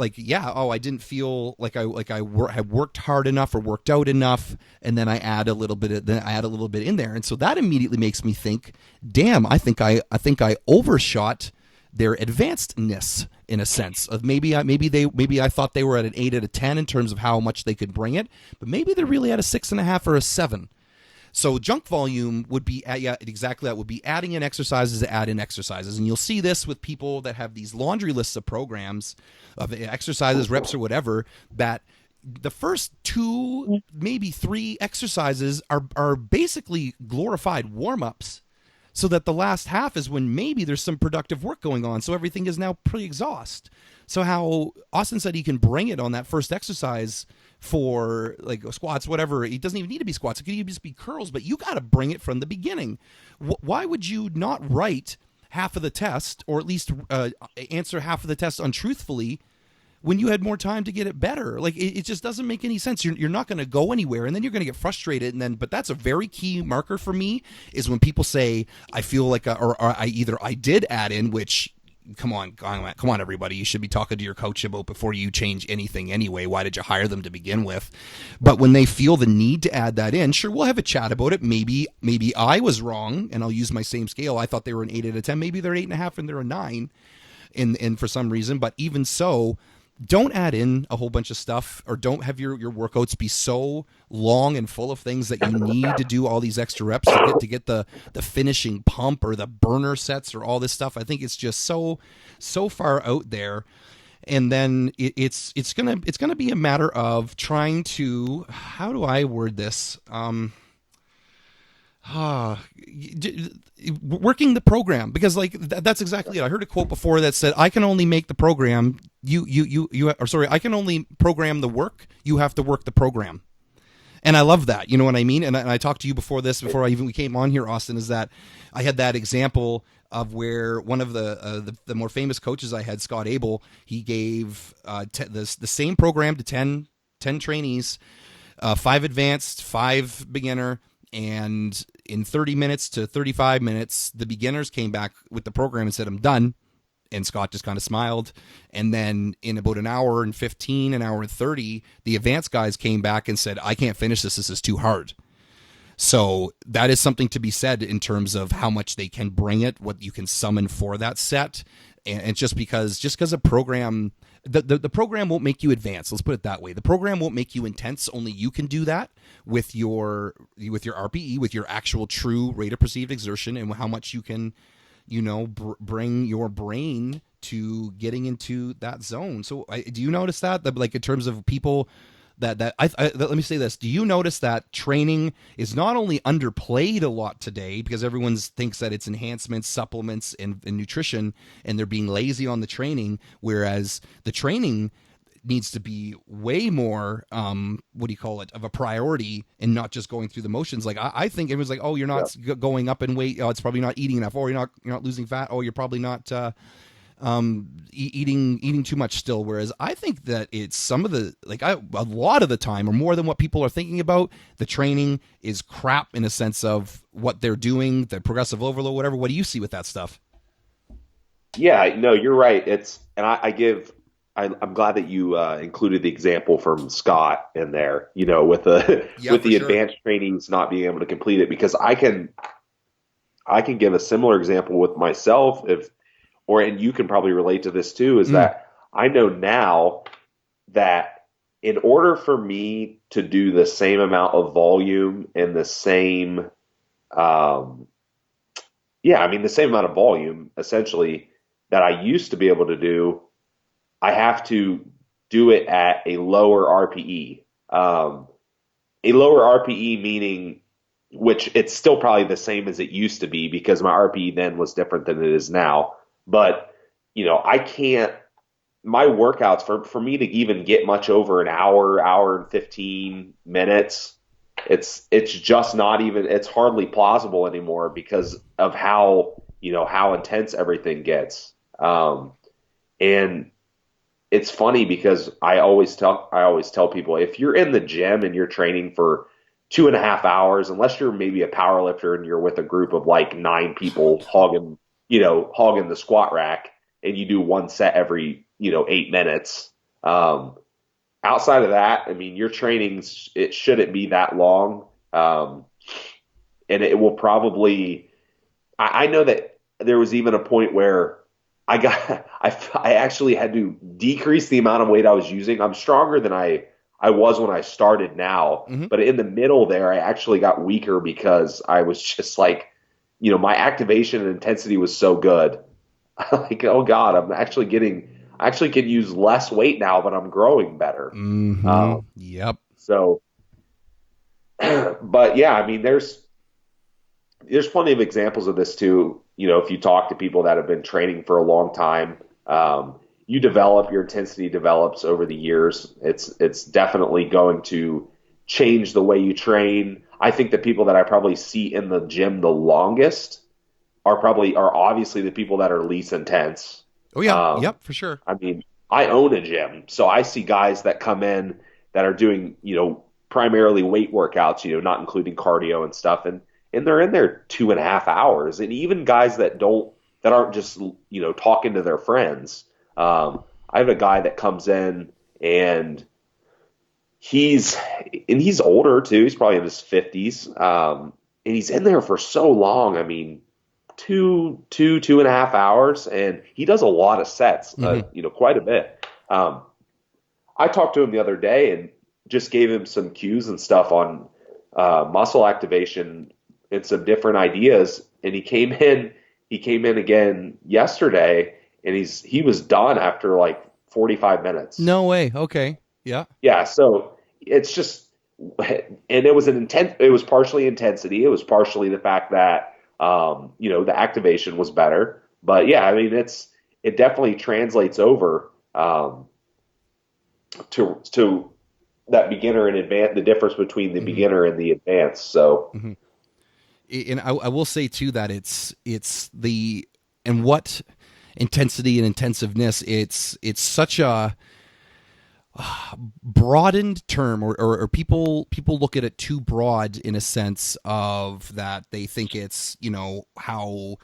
like, yeah, oh, I didn't feel like had worked hard enough or worked out enough, and then I add a little bit in there, and so that immediately makes me think, damn, I think I overshot their advancedness in a sense of maybe I thought they were at an 8 out of 10 in terms of how much they could bring it, but maybe they're really at a 6.5 or a 7. So junk volume would be yeah, exactly that, would be adding in exercises to add in exercises. And you'll see this with people that have these laundry lists of programs of exercises, reps, or whatever, that the first 2, maybe 3 exercises are basically glorified warm-ups, so that the last half is when maybe there's some productive work going on. So everything is now pre-exhaust. So how Austin said he can bring it on that first exercise for like squats, whatever. It doesn't even need to be squats. It could even just be curls, but you got to bring it from the beginning. Why would you not write half of the test, or at least answer half of the test untruthfully, when you had more time to get it better? Like, it just doesn't make any sense. You're not going to go anywhere, and then you're going to get frustrated. And then, but that's a very key marker for me, is when people say, I feel like, or I did add in, which, come on, everybody, you should be talking to your coach about before you change anything anyway. Why did you hire them to begin with? But when they feel the need to add that in, sure, we'll have a chat about it. Maybe I was wrong, and I'll use my same scale. I thought they were an 8 out of 10. Maybe they're 8.5 and they're a 9 in for some reason. But even so, don't add in a whole bunch of stuff, or don't have your workouts be so long and full of things that you need to do all these extra reps to get the finishing pump or the burner sets or all this stuff. I think it's just so far out there. And then it's gonna be a matter of trying to, how do I word this? Working the program, because like that's exactly it. I heard a quote before that said, I can only make the program, I can only program the work, you have to work the program. And I love that, you know what I mean? And I talked to you before we came on here, Austin, is that I had that example of where one of the more famous coaches I had, Scott Abel, he gave the same program to 10 trainees, 5 advanced, 5 beginner. And in 30 minutes to 35 minutes, the beginners came back with the program and said, I'm done. And Scott just kind of smiled. And then in about an hour and 15, an hour and 30, the advanced guys came back and said, I can't finish this. This is too hard. So that is something to be said in terms of how much they can bring it, what you can summon for that set. And just because a program, the program won't make you advance. Let's put it that way. The program won't make you intense. Only you can do that with your RPE, with your actual true rate of perceived exertion, and how much you can, bring your brain to getting into that zone. So do you notice that like in terms of people that let me say this. Do you notice that training is not only underplayed a lot today, because everyone thinks that it's enhancements, supplements, and nutrition, and they're being lazy on the training, whereas the training needs to be way more, of a priority, and not just going through the motions. Like I think it was like, oh, you're not going up in weight. Oh, it's probably not eating enough. Oh, you're not losing fat. Oh, you're probably not eating too much still. Whereas I think that it's some of the, a lot of the time, or more than what people are thinking about, the training is crap in a sense of what they're doing, the progressive overload, whatever. What do you see with that stuff? Yeah, no, you're right. I'm glad that you included the example from Scott in there, with the with the advanced trainings not being able to complete it, because I can give a similar example with myself, and you can probably relate to this too, is that I know now that in order for me to do the same amount of volume and the same amount of volume essentially that I used to be able to do, I have to do it at a lower RPE. A lower RPE meaning, which it's still probably the same as it used to be, because my RPE then was different than it is now. But, I can't, my workouts, for me to even get much over an hour and 15 minutes, it's just not even, it's hardly plausible anymore because of how intense everything gets. And it's funny because I always tell people, if you're in the gym and you're training for 2.5 hours, unless you're maybe a power lifter and you're with a group of like 9 people hogging the squat rack, and you do one set every, 8 minutes, Um, Outside of that, I mean, your training, it shouldn't be that long. And it will probably, I know that there was even a point where I actually had to decrease the amount of weight I was using. I'm stronger than I was when I started now, Hmm. but in the middle there, I actually got weaker because I was just like, my activation and intensity was so good. Like, oh God, I actually can use less weight now, but I'm growing better. Hmm. Um, Yep. so, but yeah, I mean, there's plenty of examples of this too. If you talk to people that have been training for a long time, you develop your intensity develops over the years. It's definitely going to change the way you train. I think the people that I probably see in the gym the longest are obviously the people that are least intense. Oh yeah. Um, Yep. For sure. I mean, I own a gym, so I see guys that come in that are doing, primarily weight workouts, not including cardio and stuff, and they're in there 2.5 hours. And even guys that aren't just, talking to their friends. I have a guy that comes in and he's he's older too. He's probably in his 50s. And he's in there for so long. I mean, 2.5 hours, and he does a lot of sets, Hmm. quite a bit. I talked to him the other day and just gave him some cues and stuff on muscle activation and some different ideas. And he came in again yesterday, and he was done after like 45 minutes. No way. Okay. Yeah. Yeah, so it's just, and it was partially intensity. It was partially the fact that, the activation was better. But yeah, I mean, it definitely translates over, to that beginner and advanced, the difference between the Hmm. beginner and the advanced. So Hmm. And I will say too that it's the and what intensity and intensiveness. It's such a broadened term, or people look at it too broad in a sense of that they think it's how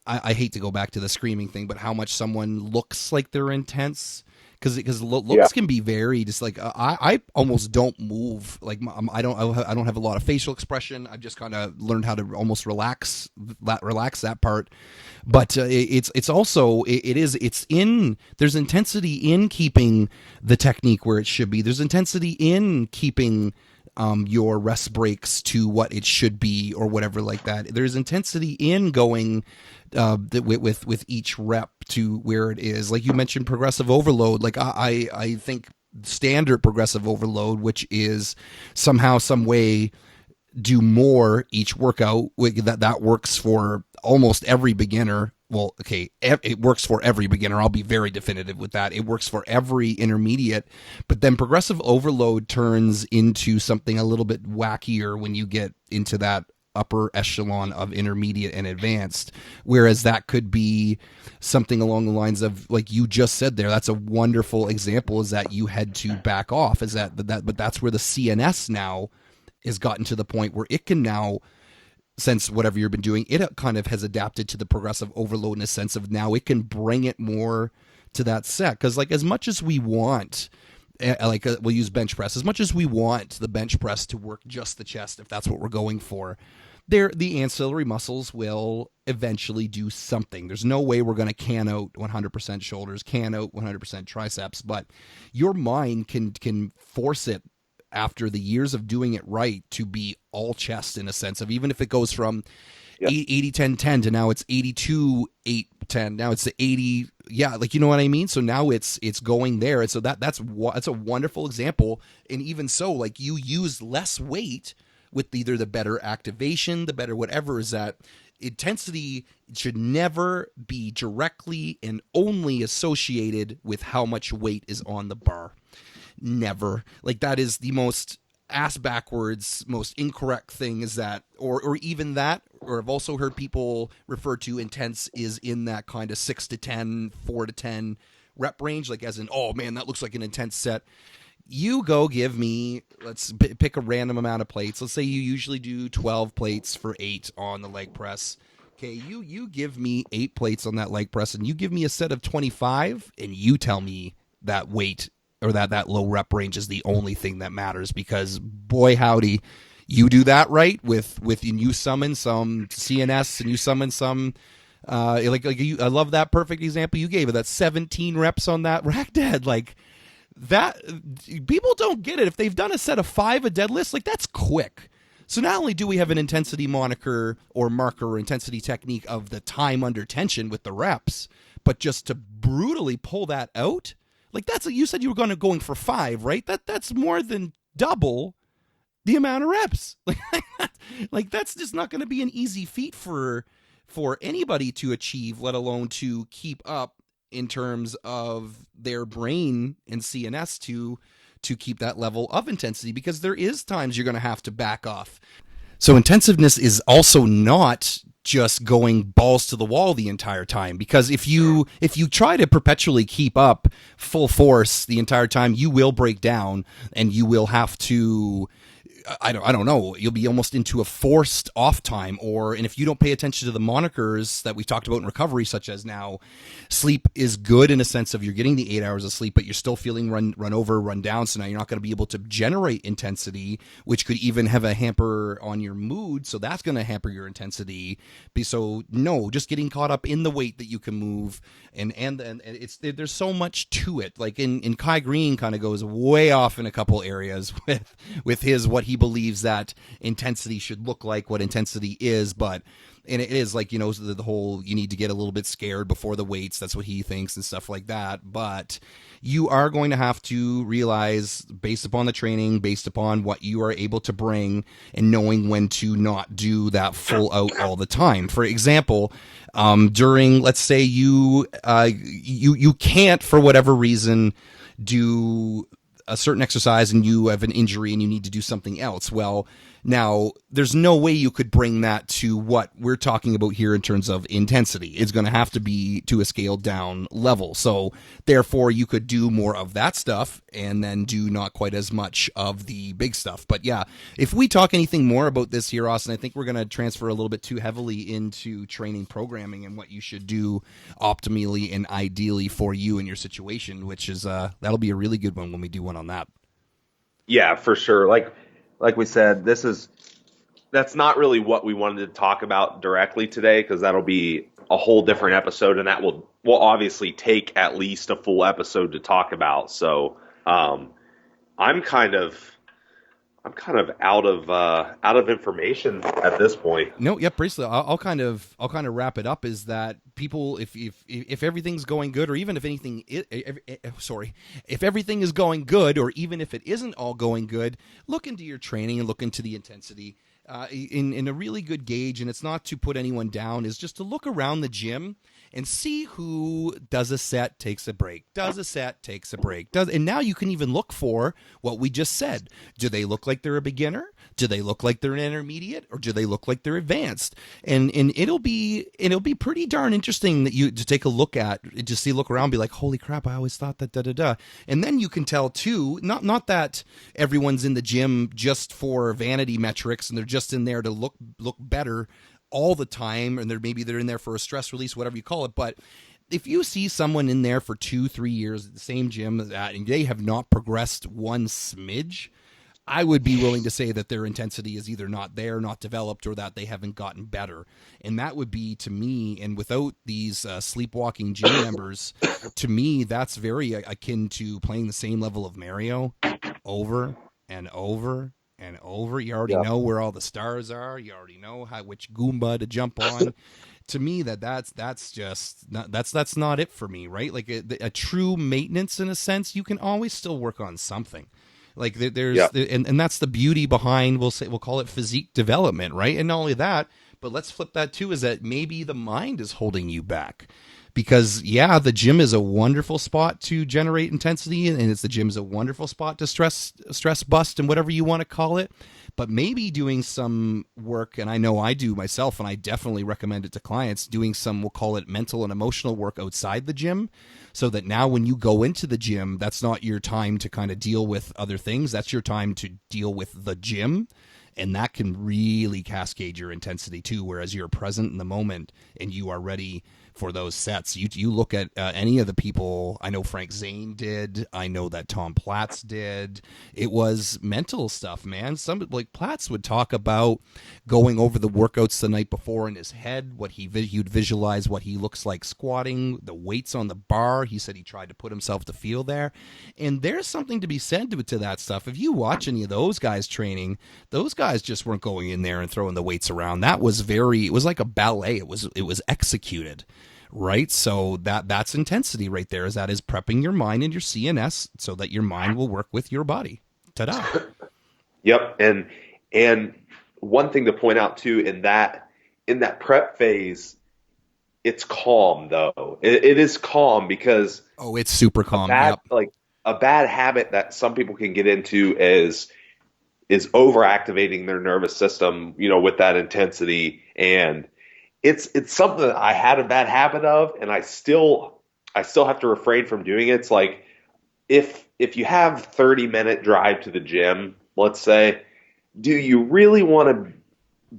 I hate to go back to the screaming thing, but how much someone looks like they're intense. Because yeah, looks can be very just like I almost don't move like I don't have a lot of facial expression. I've just kind of learned how to almost relax that part. But it's also it's in there's intensity in keeping the technique where it should be. There's intensity in keeping your rest breaks to what it should be or whatever like that. There's intensity in going with each rep to where it is. Like you mentioned, progressive overload. Like I think standard progressive overload, which is somehow some way do more each workout that works for almost every beginner. Well, okay, it works for every beginner. I'll be very definitive with that. It works for every intermediate, but then progressive overload turns into something a little bit wackier when you get into that upper echelon of intermediate and advanced, whereas that could be something along the lines of like you just said there. That's a wonderful example, is that you had to back off, is that but that's where the CNS now has gotten to the point where it can now, since whatever you've been doing, it kind of has adapted to the progressive overload in a sense of now it can bring it more to that set. Because like as much as we want, we'll use bench press, as much as we want the bench press to work just the chest, if that's what we're going for, there the ancillary muscles will eventually do something. There's no way we're going to can out 100% shoulders, can out 100% triceps, but your mind can force it after the years of doing it right to be all chest, in a sense of, even if it goes from yeah, 80 10 10 to now it's 82 8 10, now it's the 80, yeah, like you know what I mean. So now it's going there, and so that's a wonderful example. And even so, like you use less weight with either the better activation, the better whatever, is that intensity should never be directly and only associated with how much weight is on the bar. Never. Like that is the most ass backwards, most incorrect thing, is that, or even that, or I've also heard people refer to intense is in that kind of 6 to 10, 4 to 10 rep range, like as in, oh man, that looks like an intense set. You go give me, let's pick a random amount of plates. Let's say you usually do 12 plates for 8 on the leg press. Okay, you give me 8 plates on that leg press, and you give me a set of 25, and you tell me that weight or that low rep range is the only thing that matters, because boy howdy, you do that right with and you summon some CNS and you summon some I love that perfect example you gave of that 17 reps on that rack dead. Like that, people don't get it. If they've done a set of 5 a deadlift, like that's quick. So not only do we have an intensity marker or intensity technique of the time under tension with the reps, but just to brutally pull that out, like you said you were going for 5, right? That's more than double the amount of reps. Like that's just not going to be an easy feat for anybody to achieve, let alone to keep up in terms of their brain and CNS to keep that level of intensity, because there is times you're going to have to back off. So intensiveness is also not just going balls to the wall the entire time, because if you try to perpetually keep up full force the entire time, you will break down and you will have to, I don't know, you'll be almost into a forced off time, and if you don't pay attention to the monikers that we talked about in recovery, such as now, sleep is good in a sense of you're getting the 8 hours of sleep, but you're still feeling run over, run down. So now you're not going to be able to generate intensity, which could even have a hamper on your mood. So that's going to hamper your intensity. So no, just getting caught up in the weight that you can move, and there's so much to it. Like in Kai Green kind of goes way off in a couple areas with his what he believes that intensity should look like, what intensity is, and it is like, the whole, you need to get a little bit scared before the weights. That's what he thinks and stuff like that. But you are going to have to realize, based upon the training, based upon what you are able to bring, and knowing when to not do that full out all the time. For example, during, let's say you can't, for whatever reason, do a certain exercise and you have an injury and you need to do something else. Well, now there's no way you could bring that to what we're talking about here in terms of intensity. It's going to have to be to a scaled down level. So therefore you could do more of that stuff and then do not quite as much of the big stuff. But yeah, if we talk anything more about this here, Austin, I think we're going to transfer a little bit too heavily into training programming and what you should do optimally and ideally for you and your situation, which is that'll be a really good one when we do one on that. Yeah, for sure. Like we said, that's not really what we wanted to talk about directly today, because that'll be a whole different episode, and that will obviously take at least a full episode to talk about. So I'm kind of out of information at this point. No, yep, briefly, I'll kind of wrap it up. Is that people, if everything's going good, or even if anything, if everything is going good, or even if it isn't all going good, look into your training and look into the intensity. In a really good gauge, and it's not to put anyone down, is just to look around the gym and see who does a set, takes a break, does a set, takes a break, and now you can even look for what we just said. Do they look like they're a beginner? Do they look like they're an intermediate, or do they look like they're advanced? And it'll be pretty darn interesting that you to take a look at, just look around, be like, holy crap, I always thought that da. And then you can tell too, not that everyone's in the gym just for vanity metrics and they're just in there to look better all the time, and they're in there for a stress release, whatever you call it. But if you see someone in there for 2-3 years at the same gym and they have not progressed one smidge, I would be willing to say that their intensity is either not there, not developed, or that they haven't gotten better. And that would be, to me, and without these sleepwalking gym members, to me, that's very akin to playing the same level of Mario over and over and over. You already know where all the stars are. You already know which Goomba to jump on. To me, that's not it for me, right? Like a true maintenance, in a sense, you can always still work on something. Like and that's the beauty behind, we'll call it physique development, right? And not only that, but let's flip that too, is that maybe the mind is holding you back. Because the gym is a wonderful spot to generate intensity, and the gym is a wonderful spot to stress bust and whatever you want to call it. But maybe doing some work, and I know I do myself, and I definitely recommend it to clients, doing some, we'll call it mental and emotional work outside the gym, so that now when you go into the gym, that's not your time to kind of deal with other things. That's your time to deal with the gym. And that can really cascade your intensity too, whereas you're present in the moment and you are ready for those sets. You look at any of the people. I know Frank Zane did. I know that Tom Platz did. It was mental stuff, man. Some like Platz would talk about going over the workouts the night before in his head, what you'd visualize what he looks like squatting, the weights on the bar. He said he tried to put himself to feel there, and there's something to be said to that stuff. If you watch any of those guys training, those guys just weren't going in there and throwing the weights around. It was like a ballet. It was executed. Right, so that's intensity right there. That is prepping your mind and your CNS so that your mind will work with your body. Ta-da! Yep, and one thing to point out too in that prep phase, it's calm though. It is calm because it's super calm. A bad habit that some people can get into is overactivating their nervous system, with that intensity. And it's something that I had a bad habit of, and I still have to refrain from doing it. It's like if you have 30-minute drive to the gym, let's say, do you really want to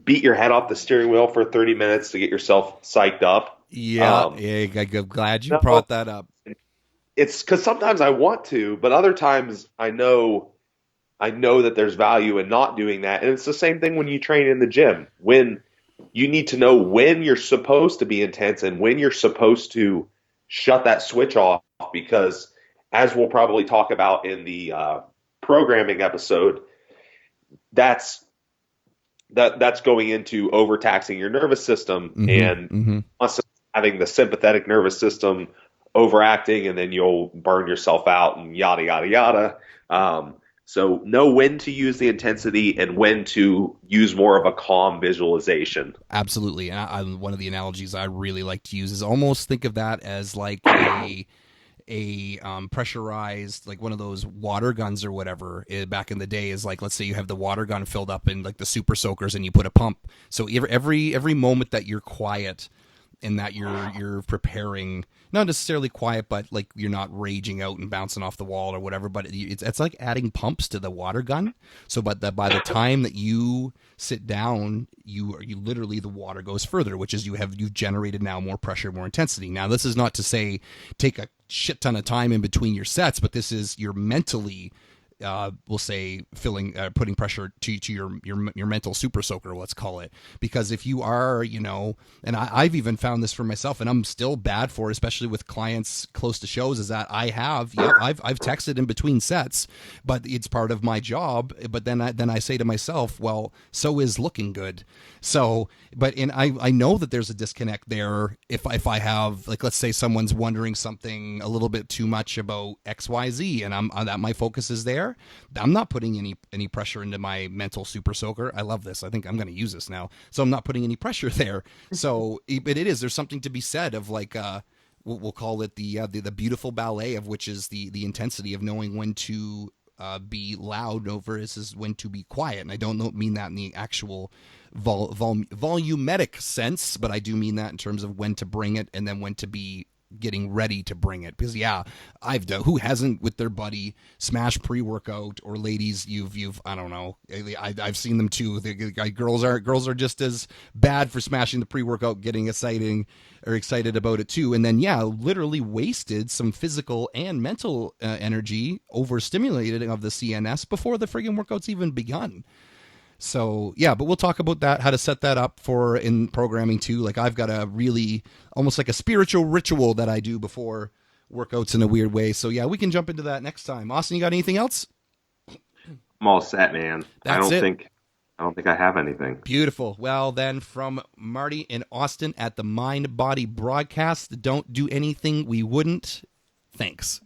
beat your head off the steering wheel for 30 minutes to get yourself psyched up? Yeah, I'm glad you brought that up. It's because sometimes I want to, but other times I know that there's value in not doing that. And it's the same thing when you train in the gym. When you need to know when you're supposed to be intense and when you're supposed to shut that switch off, because as we'll probably talk about in the programming episode, that's going into overtaxing your nervous system and having the sympathetic nervous system overacting, and then you'll burn yourself out and yada, yada, yada. So know when to use the intensity and when to use more of a calm visualization. Absolutely. And one of the analogies I really like to use is almost think of that as like a pressurized, like one of those water guns or whatever. Back in the day is like, let's say you have the water gun filled up in like the super soakers and you put a pump. So every moment that you're quiet and that you're preparing, not necessarily quiet, but like you're not raging out and bouncing off the wall or whatever, but it's like adding pumps to the water gun. So but by the time that you sit down, you literally, the water goes further, which is you've generated now more pressure, more intensity. Now this is not to say take a shit ton of time in between your sets, but this is you're mentally we'll say putting pressure to your mental super soaker, let's call it. Because if you are, and I've even found this for myself, and I'm still bad for it, especially with clients close to shows, is that I've texted in between sets, but it's part of my job. But then I say to myself, well, so is looking good. So, I know that there's a disconnect there. If I have, like, let's say someone's wondering something a little bit too much about XYZ, and that my focus is there, I'm not putting any pressure into my mental super soaker. I love this. I think I'm going to use this now. So I'm not putting any pressure there. So, but there's something to be said of like, we'll call it the beautiful ballet of which is the intensity of knowing when to be loud versus when to be quiet. And I don't mean that in the actual volumetric sense, but I do mean that in terms of when to bring it and then when to be getting ready to bring it. Because I've done, who hasn't with their buddy smash pre-workout, or ladies, you've I don't know, I've seen them too. Girls are just as bad for smashing the pre-workout, getting excited about it too, and then literally wasted some physical and mental energy, overstimulated of the CNS before the friggin' workout's even begun. So, but we'll talk about that, how to set that up for in programming too. Like I've got a really almost like a spiritual ritual that I do before workouts in a weird way. So we can jump into that next time. Austin, you got anything else? I'm all set, man. That's I don't think I have anything. Beautiful. Well, then from Marty and Austin at the Mind Body Broadcast, don't do anything we wouldn't. Thanks.